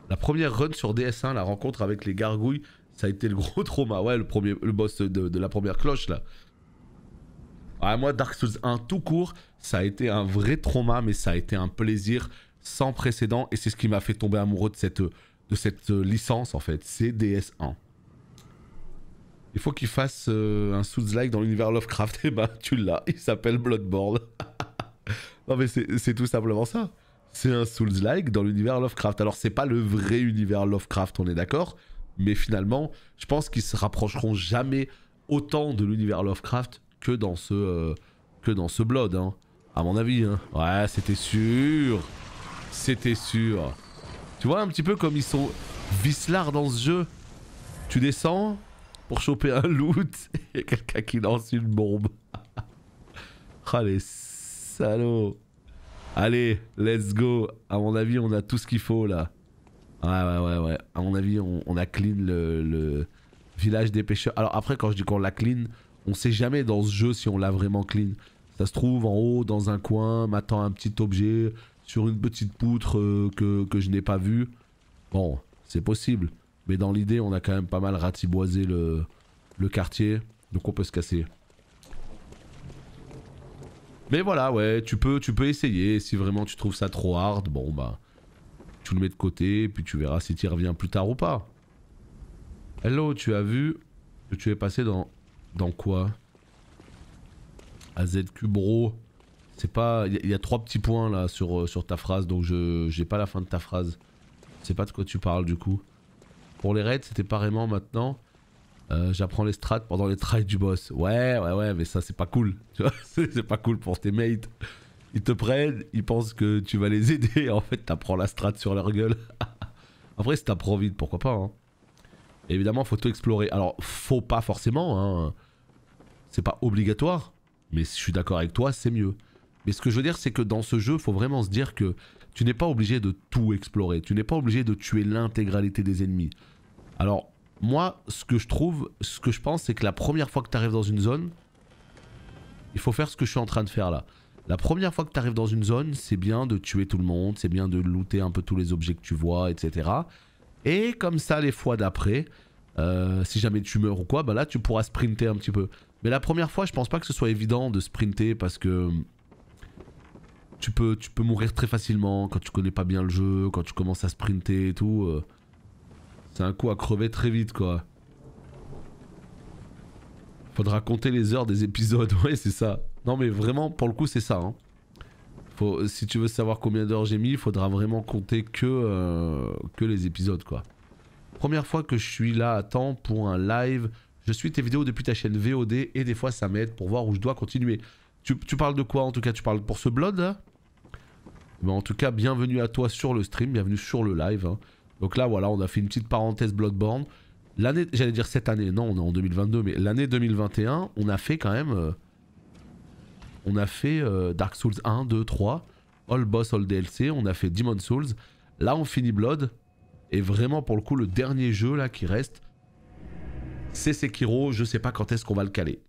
La première run sur DS1, la rencontre avec les gargouilles, ça a été le gros trauma. Ouais, le boss de la première cloche là. Ah, moi, Dark Souls 1 tout court, ça a été un vrai trauma, mais ça a été un plaisir sans précédent. Et c'est ce qui m'a fait tomber amoureux de cette licence en fait. C'est DS1. Il faut qu'il fasse un Souls-like dans l'univers Lovecraft. Et bah, tu l'as, il s'appelle Bloodborne. Non, mais c'est tout simplement ça. C'est un Souls-like dans l'univers Lovecraft. Alors, c'est pas le vrai univers Lovecraft, on est d'accord. Mais finalement, je pense qu'ils se rapprocheront jamais autant de l'univers Lovecraft que dans ce Blood, hein. À mon avis, hein. Ouais, c'était sûr. C'était sûr. Tu vois un petit peu comme ils sont vicelards dans ce jeu. Tu descends pour choper un loot et quelqu'un qui lance une bombe. Ah les salauds. Allez, let's go. À mon avis, on a tout ce qu'il faut là. Ouais. À mon avis, on a clean le village des pêcheurs. Alors après, quand je dis qu'on l'a clean, on sait jamais dans ce jeu si on l'a vraiment clean. Ça se trouve en haut, dans un coin, m'attend un petit objet sur une petite poutre que je n'ai pas vue. Bon, c'est possible. Mais dans l'idée, on a quand même pas mal ratiboisé le quartier. Donc on peut se casser. Mais voilà, ouais, tu peux essayer. Si vraiment tu trouves ça trop hard, bon bah... Tu le mets de côté, puis tu verras si tu y reviens plus tard ou pas. Hello, tu as vu que tu es passé dans quoi? AZQ bro. C'est pas... Il y a 3 petits points là sur ta phrase, donc j'ai pas la fin de ta phrase. Je sais pas de quoi tu parles du coup. Pour les raids, c'était pareillement maintenant. J'apprends les strats pendant les tries du boss. Ouais, mais ça c'est pas cool. Tu vois, c'est pas cool pour tes mates. Ils te prennent, ils pensent que tu vas les aider. En fait, t'apprends la strat sur leur gueule. Après, si t'apprends vite, pourquoi pas, hein. Et évidemment, faut tout explorer. Alors, faut pas forcément, hein. C'est pas obligatoire. Mais si je suis d'accord avec toi, c'est mieux. Mais ce que je veux dire, c'est que dans ce jeu, faut vraiment se dire que tu n'es pas obligé de tout explorer. Tu n'es pas obligé de tuer l'intégralité des ennemis. Alors, moi, ce que je pense, c'est que la première fois que tu arrives dans une zone, il faut faire ce que je suis en train de faire là. La première fois que tu arrives dans une zone, c'est bien de tuer tout le monde, c'est bien de looter un peu tous les objets que tu vois, etc. Et comme ça, les fois d'après, si jamais tu meurs ou quoi, bah là, tu pourras sprinter un petit peu. Mais la première fois, je pense pas que ce soit évident de sprinter parce que tu peux mourir très facilement quand tu connais pas bien le jeu, quand tu commences à sprinter et tout. C'est un coup à crever très vite, quoi. Faudra compter les heures des épisodes, ouais, c'est ça. Non, mais vraiment, pour le coup, c'est ça, hein. Si tu veux savoir combien d'heures j'ai mis, il faudra vraiment compter que les épisodes, quoi. Première fois que je suis là à temps pour un live, je suis tes vidéos depuis ta chaîne VOD et des fois ça m'aide pour voir où je dois continuer. Tu parles de quoi en tout cas? Tu parles pour ce Blood là? Mais en tout cas, bienvenue à toi sur le stream, bienvenue sur le live, hein. Donc là, voilà, on a fait une petite parenthèse Bloodborne. L'année, j'allais dire cette année, non, on est en 2022, mais l'année 2021, on a fait quand même... on a fait Dark Souls 1, 2, 3, All Boss, All DLC, on a fait Demon Souls. Là, on finit Blood. Et vraiment, pour le coup, le dernier jeu là qui reste, c'est Sekiro. Je sais pas quand est-ce qu'on va le caler.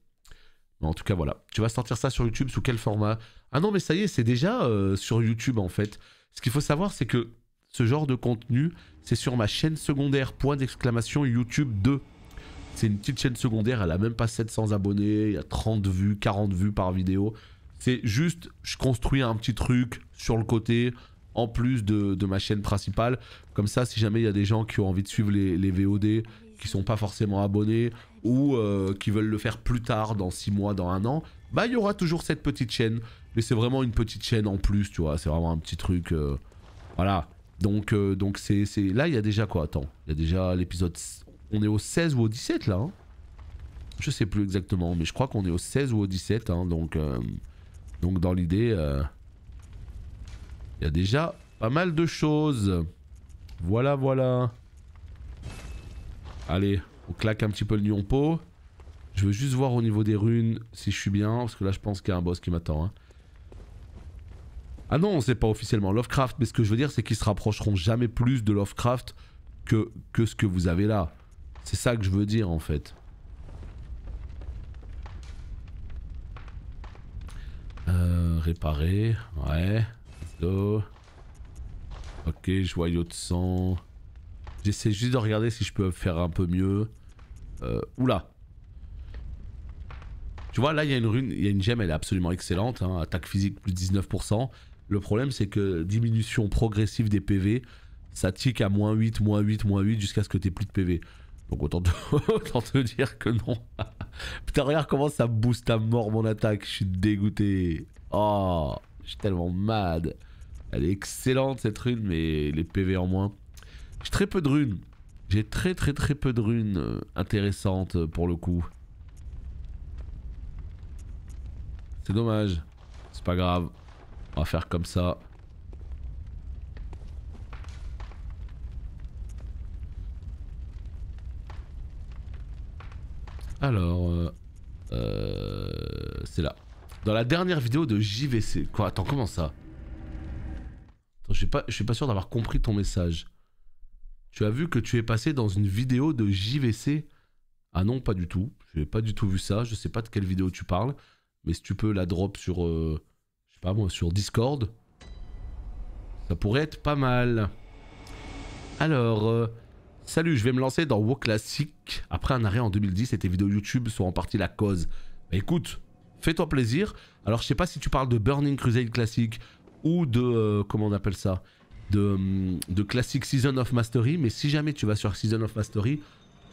Mais en tout cas, voilà. Tu vas sortir ça sur YouTube sous quel format? Ah non, mais ça y est, c'est déjà sur YouTube en fait. Ce qu'il faut savoir, c'est que ce genre de contenu, c'est sur ma chaîne secondaire, point d'exclamation YouTube 2. C'est une petite chaîne secondaire, elle a même pas 700 abonnés, il y a 30 vues, 40 vues par vidéo. C'est juste, je construis un petit truc sur le côté, en plus de ma chaîne principale. Comme ça, si jamais il y a des gens qui ont envie de suivre les VOD, qui sont pas forcément abonnés, ou qui veulent le faire plus tard, dans 6 mois, dans 1 an, bah il y aura toujours cette petite chaîne. Mais c'est vraiment une petite chaîne en plus, tu vois, c'est vraiment un petit truc... voilà. Donc c'est... Là, il y a déjà quoi? Attends, il y a déjà l'épisode... On est au 16 ou au 17 là, hein, je sais plus exactement, mais je crois qu'on est au 16 ou au 17, hein, donc dans l'idée, il y a déjà pas mal de choses. Voilà, voilà. Allez, on claque un petit peu le nyonpo. Je veux juste voir au niveau des runes si je suis bien, parce que là je pense qu'il y a un boss qui m'attend, hein. Ah non, c'est pas officiellement Lovecraft, mais ce que je veux dire c'est qu'ils se rapprocheront jamais plus de Lovecraft que ce que vous avez là. C'est ça que je veux dire en fait. Réparer. Ouais. Let's go. Ok, joyau de sang. J'essaie juste de regarder si je peux faire un peu mieux. Oula. Tu vois, là, il y a une rune, il y a une gemme, elle est absolument excellente. Hein, attaque physique plus 19%. Le problème, c'est que diminution progressive des PV, ça tique à -8, -8, -8 jusqu'à ce que tu aies plus de PV. Donc autant te dire que non. Putain, regarde comment ça booste à mort mon attaque. Je suis dégoûté. Oh, je suis tellement mad. Elle est excellente cette rune, mais les PV en moins. J'ai très peu de runes. J'ai très peu de runes intéressantes pour le coup. C'est dommage. C'est pas grave. On va faire comme ça. Alors, c'est là. Dans la dernière vidéo de JVC. Quoi? Attends, comment ça? Attends, je suis pas sûr d'avoir compris ton message. Tu as vu que tu es passé dans une vidéo de JVC? Ah non, pas du tout. Je n'ai pas du tout vu ça. Je sais pas de quelle vidéo tu parles. Mais si tu peux la drop sur, je sais pas moi, sur Discord, ça pourrait être pas mal. Alors, salut, je vais me lancer dans WoW Classic après un arrêt en 2010 et tes vidéos YouTube sont en partie la cause. Bah, écoute, fais-toi plaisir. Alors, je sais pas si tu parles de Burning Crusade Classic ou de, comment on appelle ça, de Classic Season of Mastery, mais si jamais tu vas sur Season of Mastery,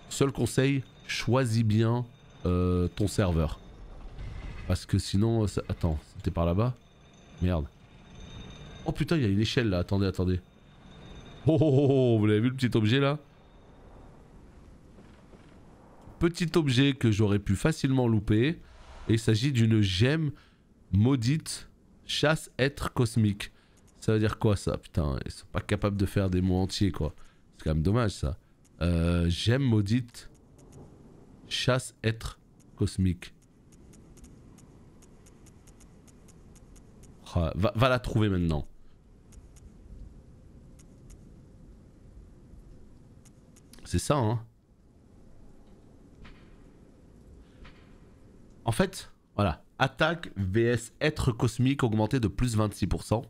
seul conseil, choisis bien ton serveur. Parce que sinon... Attends, c'était par là-bas? Merde. Oh putain, il y a une échelle là, attendez, attendez. Oh, oh, oh, oh, vous l'avez vu le petit objet là? Petit objet que j'aurais pu facilement louper. Et il s'agit d'une gemme maudite chasse-être cosmique. Ça veut dire quoi ça? Putain, ils sont pas capables de faire des mots entiers quoi. C'est quand même dommage ça. Gemme maudite chasse-être cosmique. Va la trouver maintenant. C'est ça, hein. En fait, voilà. Attaque vs être cosmique augmenté de plus 26%.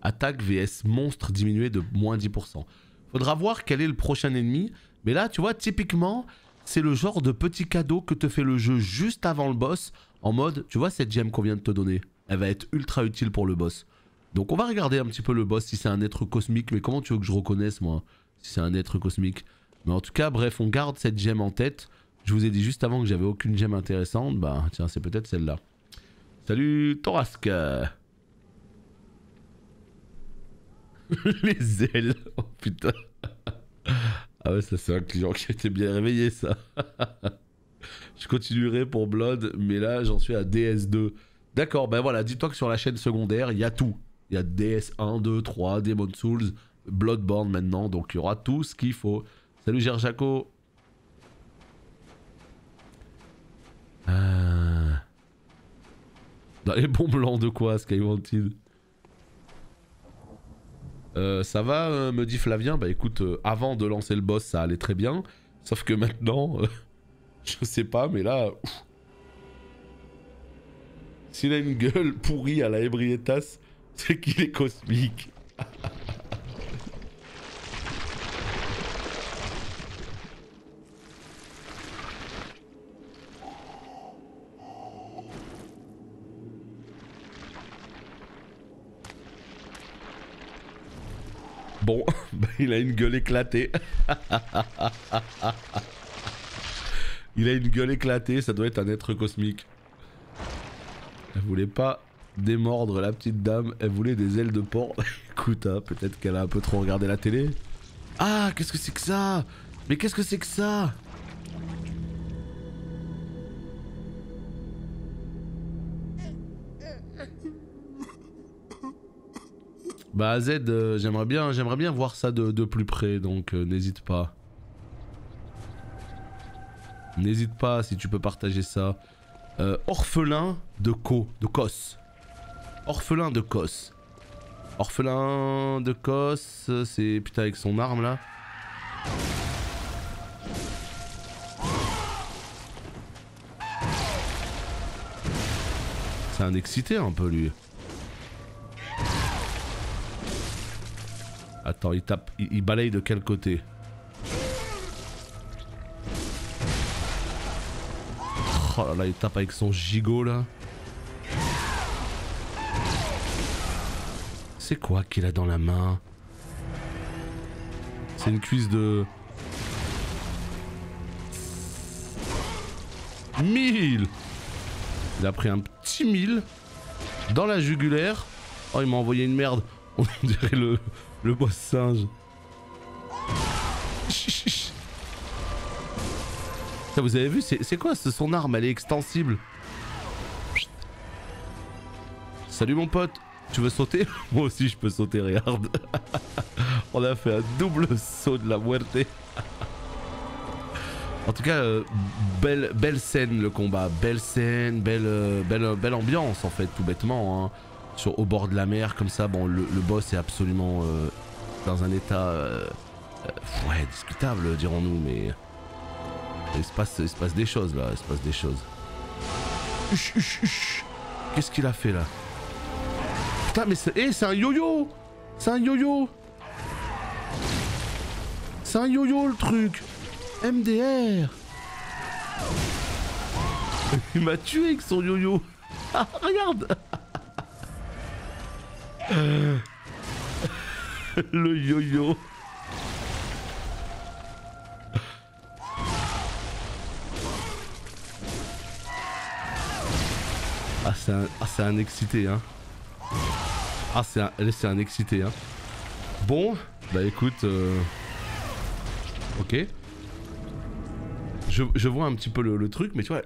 Attaque vs monstre diminué de moins 10%. Faudra voir quel est le prochain ennemi. Mais là, tu vois, typiquement, c'est le genre de petit cadeau que te fait le jeu juste avant le boss. En mode, tu vois cette gemme qu'on vient de te donner? Elle va être ultra utile pour le boss. Donc on va regarder un petit peu le boss si c'est un être cosmique. Mais comment tu veux que je reconnaisse moi si c'est un être cosmique? Mais en tout cas, bref, on garde cette gemme en tête. Je vous ai dit juste avant que j'avais aucune gemme intéressante. Bah tiens, c'est peut-être celle-là. Salut Torasque. Les ailes. Oh putain. Ah ouais, ça c'est un client qui était bien réveillé ça. Je continuerai pour Blood, mais là j'en suis à DS2. D'accord, ben voilà, dis-toi que sur la chaîne secondaire, il y a tout. Il y a DS1, 2, 3, Demon's Souls, Bloodborne maintenant, donc il y aura tout ce qu'il faut. Salut Gerjaco. Dans les bons blancs de quoi, Skywanted? Ça va, me dit Flavien. Bah écoute, avant de lancer le boss, ça allait très bien. Sauf que maintenant, je sais pas, mais là... S'il a une gueule pourrie à la Ebrietas, c'est qu'il est cosmique. Bon, bah, il a une gueule éclatée. Il a une gueule éclatée, ça doit être un être cosmique. Elle voulait pas démordre la petite dame, elle voulait des ailes de porc. Écoute, hein, peut-être qu'elle a un peu trop regardé la télé. Ah, qu'est-ce que c'est que ça? Mais qu'est-ce que c'est que ça? Bah Z, j'aimerais bien voir ça de plus près, donc n'hésite pas. N'hésite pas si tu peux partager ça. Orphelin de Kos. Orphelin de Kos. Orphelin de Kos, c'est putain avec son arme là. C'est un excité un peu lui. Attends, il tape, il balaye de quel côté? Oh là là, il tape avec son gigot là. C'est quoi qu'il a dans la main? C'est une cuisse de... 1000. Il a pris un petit 1000 dans la jugulaire. Oh, il m'a envoyé une merde. On dirait le boss singe. Ça, vous avez vu, c'est quoi son arme? Elle est extensible. Salut mon pote. Tu veux sauter? Moi aussi je peux sauter, regarde. On a fait un double saut de la muerte. En tout cas, belle scène le combat. Belle scène, belle ambiance en fait, tout bêtement. Hein. Au bord de la mer comme ça, bon le boss est absolument dans un état ouais, discutable dirons-nous, mais il se passe des choses là, il se passe des choses. Qu'est-ce qu'il a fait là? Putain mais c'est un yo-yo. C'est un yo-yo. C'est un yo-yo le truc. MDR. Il m'a tué avec son yo-yo. Ah, regarde. Le yo-yo. Ah c'est un excité hein. Ah c'est un excité hein. Bon bah écoute ok. Je vois un petit peu le truc, mais tu vois,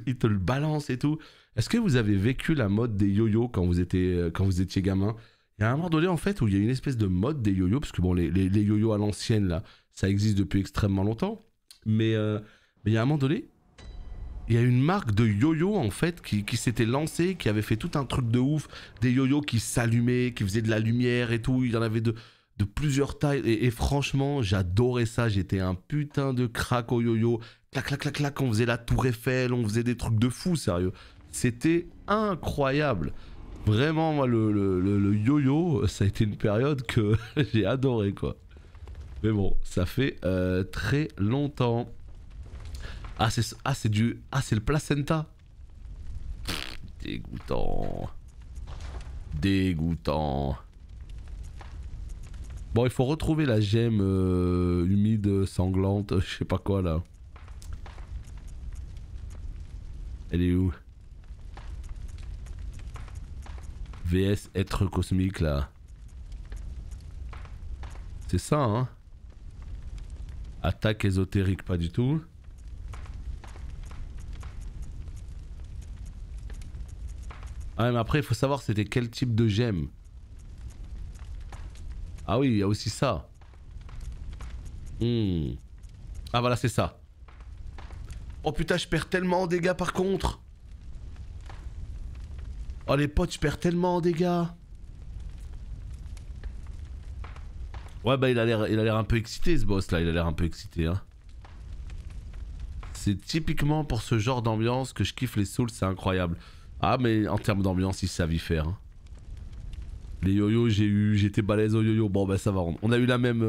il te le balance et tout. Est-ce que vous avez vécu la mode des yo-yo quand vous étiez gamin? Il y a un moment donné en fait où il y a une espèce de mode des yo-yo, parce que bon les yo-yo à l'ancienne là, ça existe depuis extrêmement longtemps. Mais il y a un moment donné, il y a une marque de yo-yo en fait qui s'était lancée, qui avait fait tout un truc de ouf, des yo-yo qui s'allumaient, qui faisaient de la lumière et tout. Il y en avait de plusieurs tailles et franchement j'adorais ça, j'étais un putain de crack au yo-yo. Clac clac clac clac, on faisait la tour Eiffel, on faisait des trucs de fou sérieux. C'était incroyable. Vraiment moi le yo-yo ça a été une période que j'ai adoré quoi. Mais bon ça fait très longtemps. Ah c'est le placenta. Dégoûtant. Dégoûtant. Bon, il faut retrouver la gemme humide, sanglante, je sais pas quoi là. Elle est où? VS être cosmique là. C'est ça hein. Attaque ésotérique, pas du tout. Ah mais après il faut savoir c'était quel type de gemme. Ah oui, il y a aussi ça. Ah voilà, c'est ça. Oh putain, je perds tellement en dégâts par contre. Oh les potes, je perds tellement en dégâts. Ouais bah il a l'air un peu excité ce boss là, il a l'air un peu excité hein. C'est typiquement pour ce genre d'ambiance que je kiffe les Souls, c'est incroyable. Ah mais en termes d'ambiance, ils savent y faire hein. Les yo-yo, j'étais balèze au yo-yo. Bon bah ça va, on a eu la même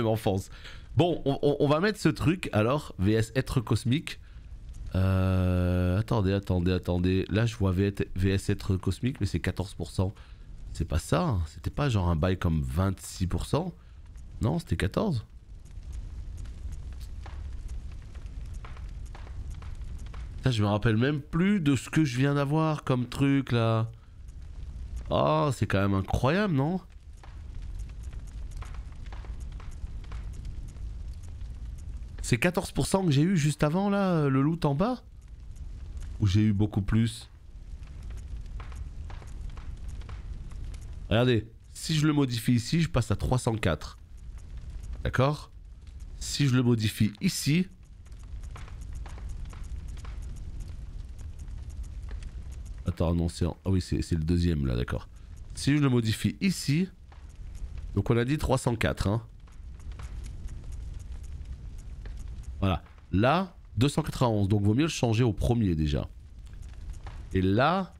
enfance. Bon, on va mettre ce truc alors, VS être cosmique. Attendez. Là je vois VS être cosmique, mais c'est 14%. C'est pas ça, hein. C'était pas genre un bail comme 26%. Non, c'était 14. Putain, je me rappelle même plus de ce que je viens d'avoir comme truc là. Oh, c'est quand même incroyable, non? C'est 14% que j'ai eu juste avant, là, le loot en bas? Ou j'ai eu beaucoup plus? Regardez, si je le modifie ici, je passe à 304. D'accord? Si je le modifie ici... Attends, non, c'est... Ah oui, c'est le deuxième, là, d'accord. Si je le modifie ici... Donc on a dit 304, hein. Voilà. Là, 291. Donc vaut mieux le changer au premier, déjà. Et là...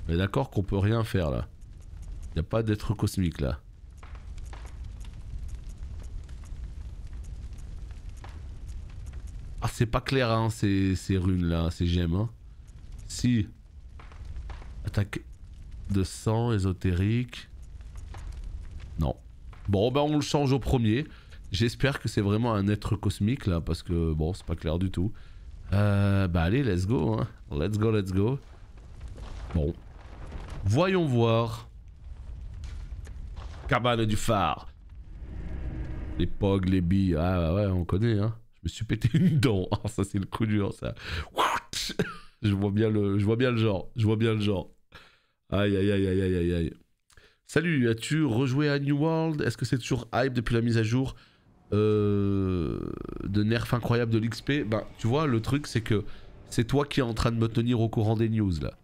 On est d'accord qu'on peut rien faire, là. Il n'y a pas d'être cosmique, là. c'est pas clair, hein, ces runes là, ces gemmes. Hein. Si. Attaque de sang, ésotérique. Non. Bon, ben on le change au premier. J'espère que c'est vraiment un être cosmique là, parce que bon, c'est pas clair du tout. Bah allez, let's go, hein. Let's go, let's go. Bon. Voyons voir. Cabane du phare. Les pogs, les billes. Ah ouais, on connaît, hein. Je me suis pété une dent. Ah, ça, c'est le coup dur, ça. Je vois bien le genre. Je vois bien le genre. Aïe, aïe, aïe, aïe, aïe, aïe. Salut, as-tu rejoué à New World? Est-ce que c'est toujours hype depuis la mise à jour de nerfs incroyables de l'XP? Ben, tu vois, le truc, c'est que c'est toi qui es en train de me tenir au courant des news, là.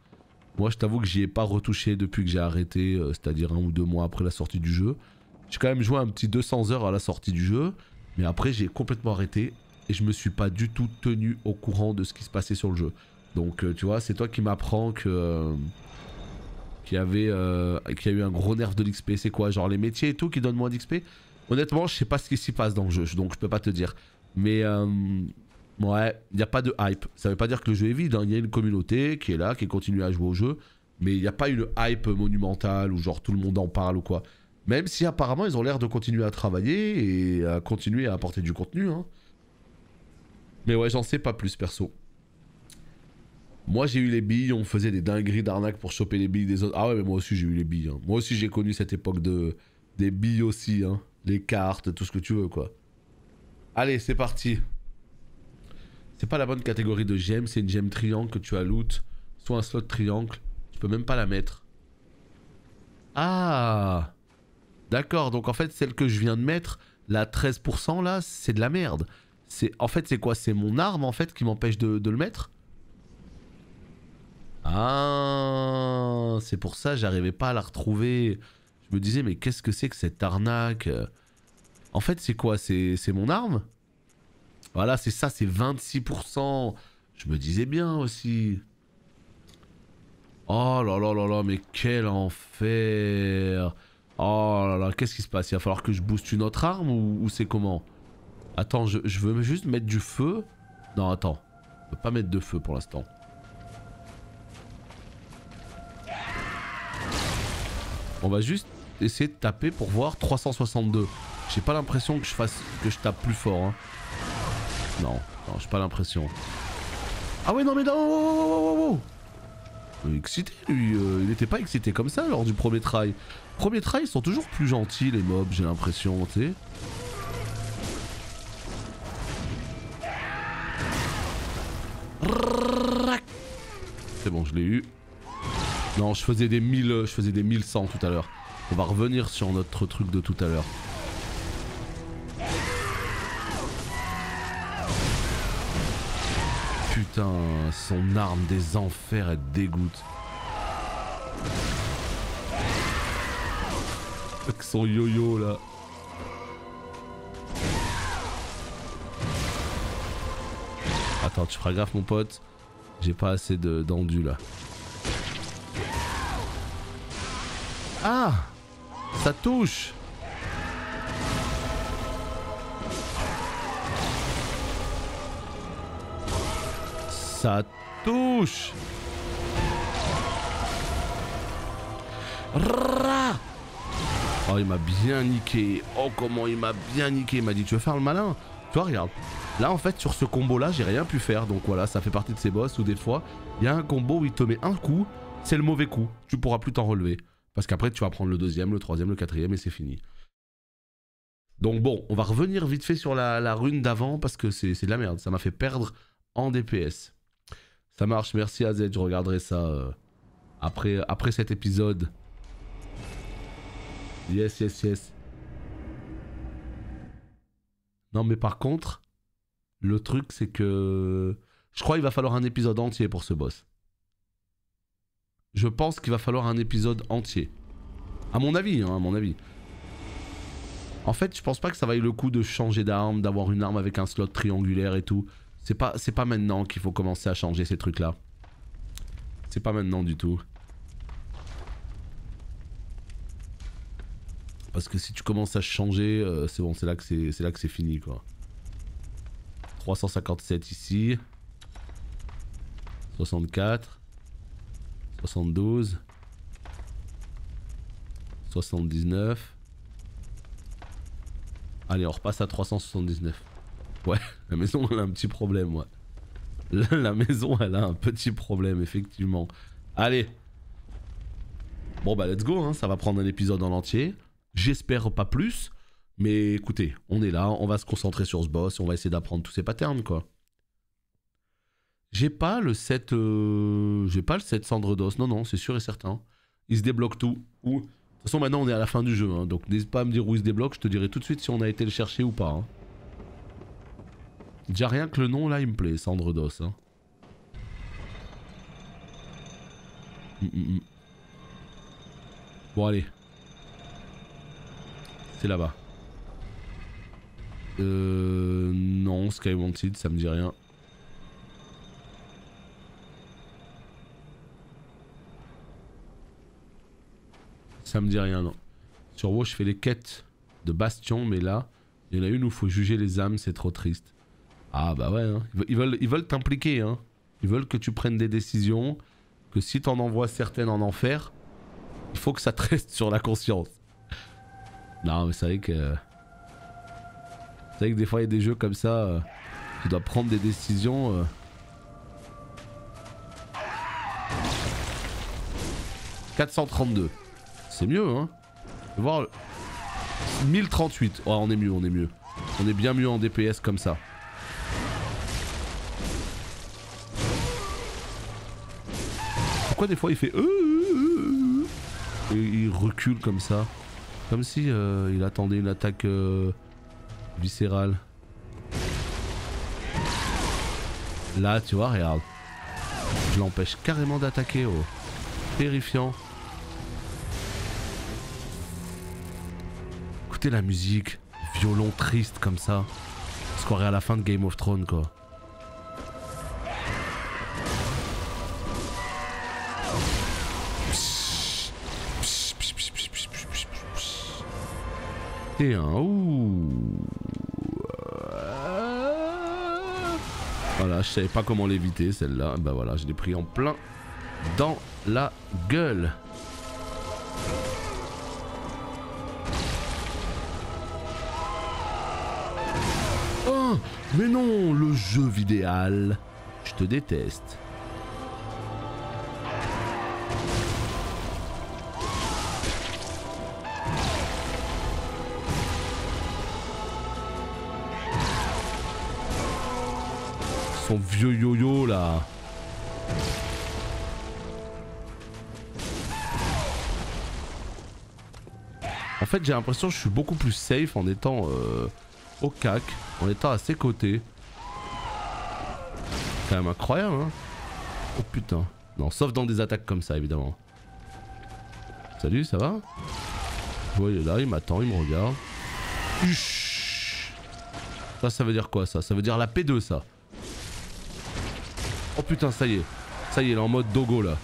Moi, je t'avoue que j'y ai pas retouché depuis que j'ai arrêté, c'est-à-dire 1 ou 2 mois après la sortie du jeu. J'ai quand même joué un petit 200 heures à la sortie du jeu, mais après, j'ai complètement arrêté et je me suis pas du tout tenu au courant de ce qui se passait sur le jeu. Donc, tu vois, c'est toi qui m'apprends que... qu'il y a eu un gros nerf de l'XP. C'est quoi, genre les métiers et tout qui donnent moins d'XP? Honnêtement, je sais pas ce qui s'y passe dans le jeu, donc je peux pas te dire. Mais... ouais, il n'y a pas de hype. Ça veut pas dire que le jeu est vide, hein. Il y a une communauté qui est là, qui continue à jouer au jeu. Mais il n'y a pas une hype monumentale où genre tout le monde en parle ou quoi. Même si apparemment ils ont l'air de continuer à travailler et à continuer à apporter du contenu. Hein. Mais ouais, j'en sais pas plus perso. Moi j'ai eu les billes, on faisait des dingueries d'arnaque pour choper les billes des autres. Ah ouais, mais moi aussi j'ai eu les billes. Hein. Moi aussi j'ai connu cette époque des billes aussi. Hein. Les cartes, tout ce que tu veux quoi. Allez, c'est parti. C'est pas la bonne catégorie de gemme, c'est une gemme triangle que tu as loot. Soit un slot triangle. Tu peux même pas la mettre. Ah! D'accord, donc en fait celle que je viens de mettre, la 13% là, c'est de la merde. En fait c'est quoi? C'est mon arme en fait qui m'empêche de le mettre? Ah, c'est pour ça j'arrivais pas à la retrouver. Je me disais mais qu'est-ce que c'est que cette arnaque? En fait c'est quoi? C'est mon arme? Voilà, c'est ça, c'est 26%. Je me disais bien aussi. Oh là là là là, mais quel enfer. Oh là là, qu'est-ce qui se passe? Il va falloir que je booste une autre arme ou c'est comment? Attends, je veux juste mettre du feu. Non, attends. Je peux pas mettre de feu pour l'instant. On va juste essayer de taper pour voir 362. J'ai pas l'impression que je tape plus fort. Hein. Non, j'ai pas l'impression. Ah ouais, non mais non, wow. Excité lui, il était pas excité comme ça lors du premier try. Premier try, ils sont toujours plus gentils les mobs, j'ai l'impression, tu sais. C'est bon, je l'ai eu. Non, je faisais des 1100 tout à l'heure. On va revenir sur notre truc de tout à l'heure. Putain, son arme des enfers, elle dégoûte. Avec son yo-yo là. Attends, tu feras gaffe mon pote. J'ai pas assez d'endu là. Ah! Ça touche! Ça touche! Oh, il m'a bien niqué. Oh, comment il m'a bien niqué. Il m'a dit, tu veux faire le malin? Tu vois, regarde. Là, en fait, sur ce combo-là, j'ai rien pu faire. Donc voilà, ça fait partie de ces boss où des fois, il y a un combo où il te met un coup. C'est le mauvais coup. Tu pourras plus t'en relever. Parce qu'après, tu vas prendre le deuxième, le troisième, le quatrième et c'est fini. Donc bon, on va revenir vite fait sur la rune d'avant parce que c'est de la merde. Ça m'a fait perdre en DPS. Ça marche, merci AZ, je regarderai ça après cet épisode. Yes. Non mais par contre, le truc c'est que... Je crois qu'il va falloir un épisode entier pour ce boss. Je pense qu'il va falloir un épisode entier. À mon avis, hein, à mon avis. En fait, je pense pas que ça vaille le coup de changer d'arme, d'avoir une arme avec un slot triangulaire et tout. C'est pas maintenant qu'il faut commencer à changer ces trucs-là. C'est pas maintenant du tout. Parce que si tu commences à changer, c'est bon, c'est là que c'est fini quoi. 357 ici. 64. 72. 79. Allez, on repasse à 379. Ouais, la maison elle a un petit problème, ouais. La maison elle a un petit problème, effectivement. Allez. Bon bah let's go, hein. Ça va prendre un épisode en entier. J'espère pas plus. Mais écoutez, on est là, on va se concentrer sur ce boss, on va essayer d'apprendre tous ces patterns, quoi. J'ai pas le set... J'ai pas le set cendre d'os, non, c'est sûr et certain. Il se débloque tout. Ou... De toute façon, maintenant, on est à la fin du jeu, hein, donc n'hésite pas à me dire où il se débloque, je te dirai tout de suite si on a été le chercher ou pas. Hein. Déjà rien que le nom, là, il me plaît, cendre d'os. Hein. Bon, allez. C'est là-bas. Non, Sky Wanted, ça me dit rien. Ça me dit rien, non. Sur WoW, je fais les quêtes de Bastion, mais là, il y en a une où il faut juger les âmes, c'est trop triste. Ah bah ouais, hein. Ils veulent t'impliquer, hein. Ils veulent que tu prennes des décisions, que si t'en envoies certaines en enfer, il faut que ça te reste sur la conscience. Non, mais c'est vrai que... C'est vrai que des fois, il y a des jeux comme ça, tu dois prendre des décisions... 432. C'est mieux, hein. Je vais voir... 1038. Oh, on est mieux, on est mieux. On est bien mieux en DPS comme ça. Pourquoi des fois il fait... Et il recule comme ça. Comme si il attendait une attaque viscérale. Là, tu vois, regarde. Je l'empêche carrément d'attaquer, oh. Terrifiant. Écoutez la musique. Violon triste comme ça. On se croirait à la fin de Game of Thrones, quoi. Et un ouh. Voilà, je savais pas comment l'éviter celle-là. Bah voilà, je l'ai pris en plein dans la gueule. Oh, mais non, le jeu vidéo. Je te déteste. Son vieux yo-yo là. En fait j'ai l'impression que je suis beaucoup plus safe en étant au cac, en étant à ses côtés. C'est quand même incroyable, hein. Oh putain. Non, sauf dans des attaques comme ça évidemment. Salut, ça va? Ouais, il est là, il m'attend, il me regarde. Uch. Ça veut dire quoi ça? Ça veut dire la P2 ça. Oh putain, ça y est, il est en mode dogo là.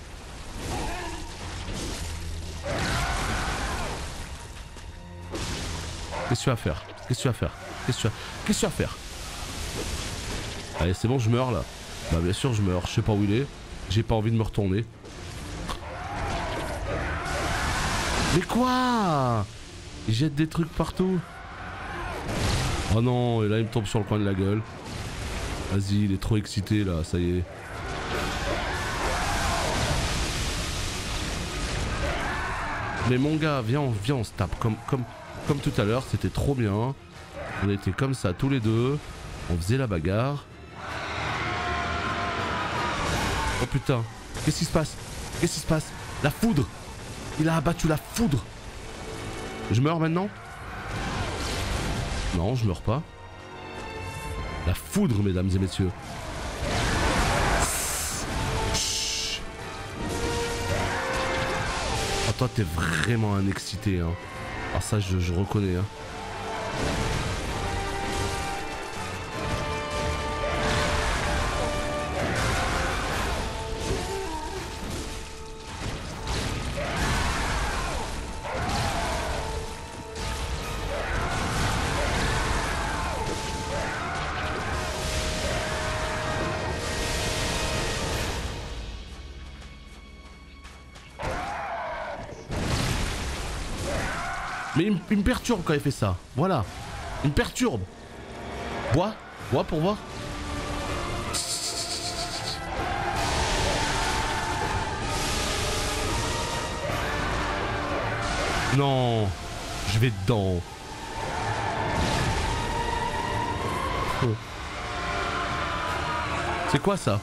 Qu'est-ce que tu vas faire? Qu'est-ce que tu vas faire? Qu'est-ce que tu vas faire? Allez, c'est bon, je meurs là. Bah bien sûr, je meurs, je sais pas où il est. J'ai pas envie de me retourner. Mais quoi? Il jette des trucs partout. Oh non, et là il me tombe sur le coin de la gueule. Vas-y, il est trop excité là, ça y est. Mais mon gars, viens, on se tape comme tout à l'heure, c'était trop bien. On était comme ça tous les deux. On faisait la bagarre. Oh putain, qu'est-ce qui se passe? Qu'est-ce qui se passe? La foudre! Il a abattu la foudre! Je meurs maintenant? Non, je meurs pas. La foudre, mesdames et messieurs. Ah, toi, t'es vraiment un excité, hein. Ah, ça, je reconnais, hein. Mais il me perturbe quand il fait ça. Voilà. Il me perturbe. Bois. Bois pour voir. Non. Je vais dedans. Oh. C'est quoi ça?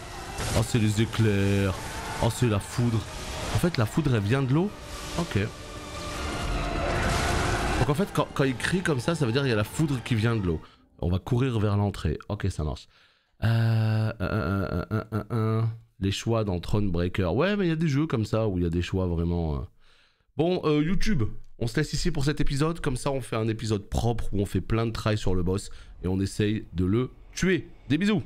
Oh, c'est les éclairs. Oh, c'est la foudre. En fait, la foudre, elle vient de l'eau? Ok. Donc en fait, quand il crie comme ça veut dire qu'il y a la foudre qui vient de l'eau. On va courir vers l'entrée. Ok, ça marche. Les choix dans Thronebreaker. Ouais, mais il y a des jeux comme ça où il y a des choix vraiment... Bon, YouTube, on se laisse ici pour cet épisode. Comme ça, on fait un épisode propre où on fait plein de try sur le boss et on essaye de le tuer. Des bisous!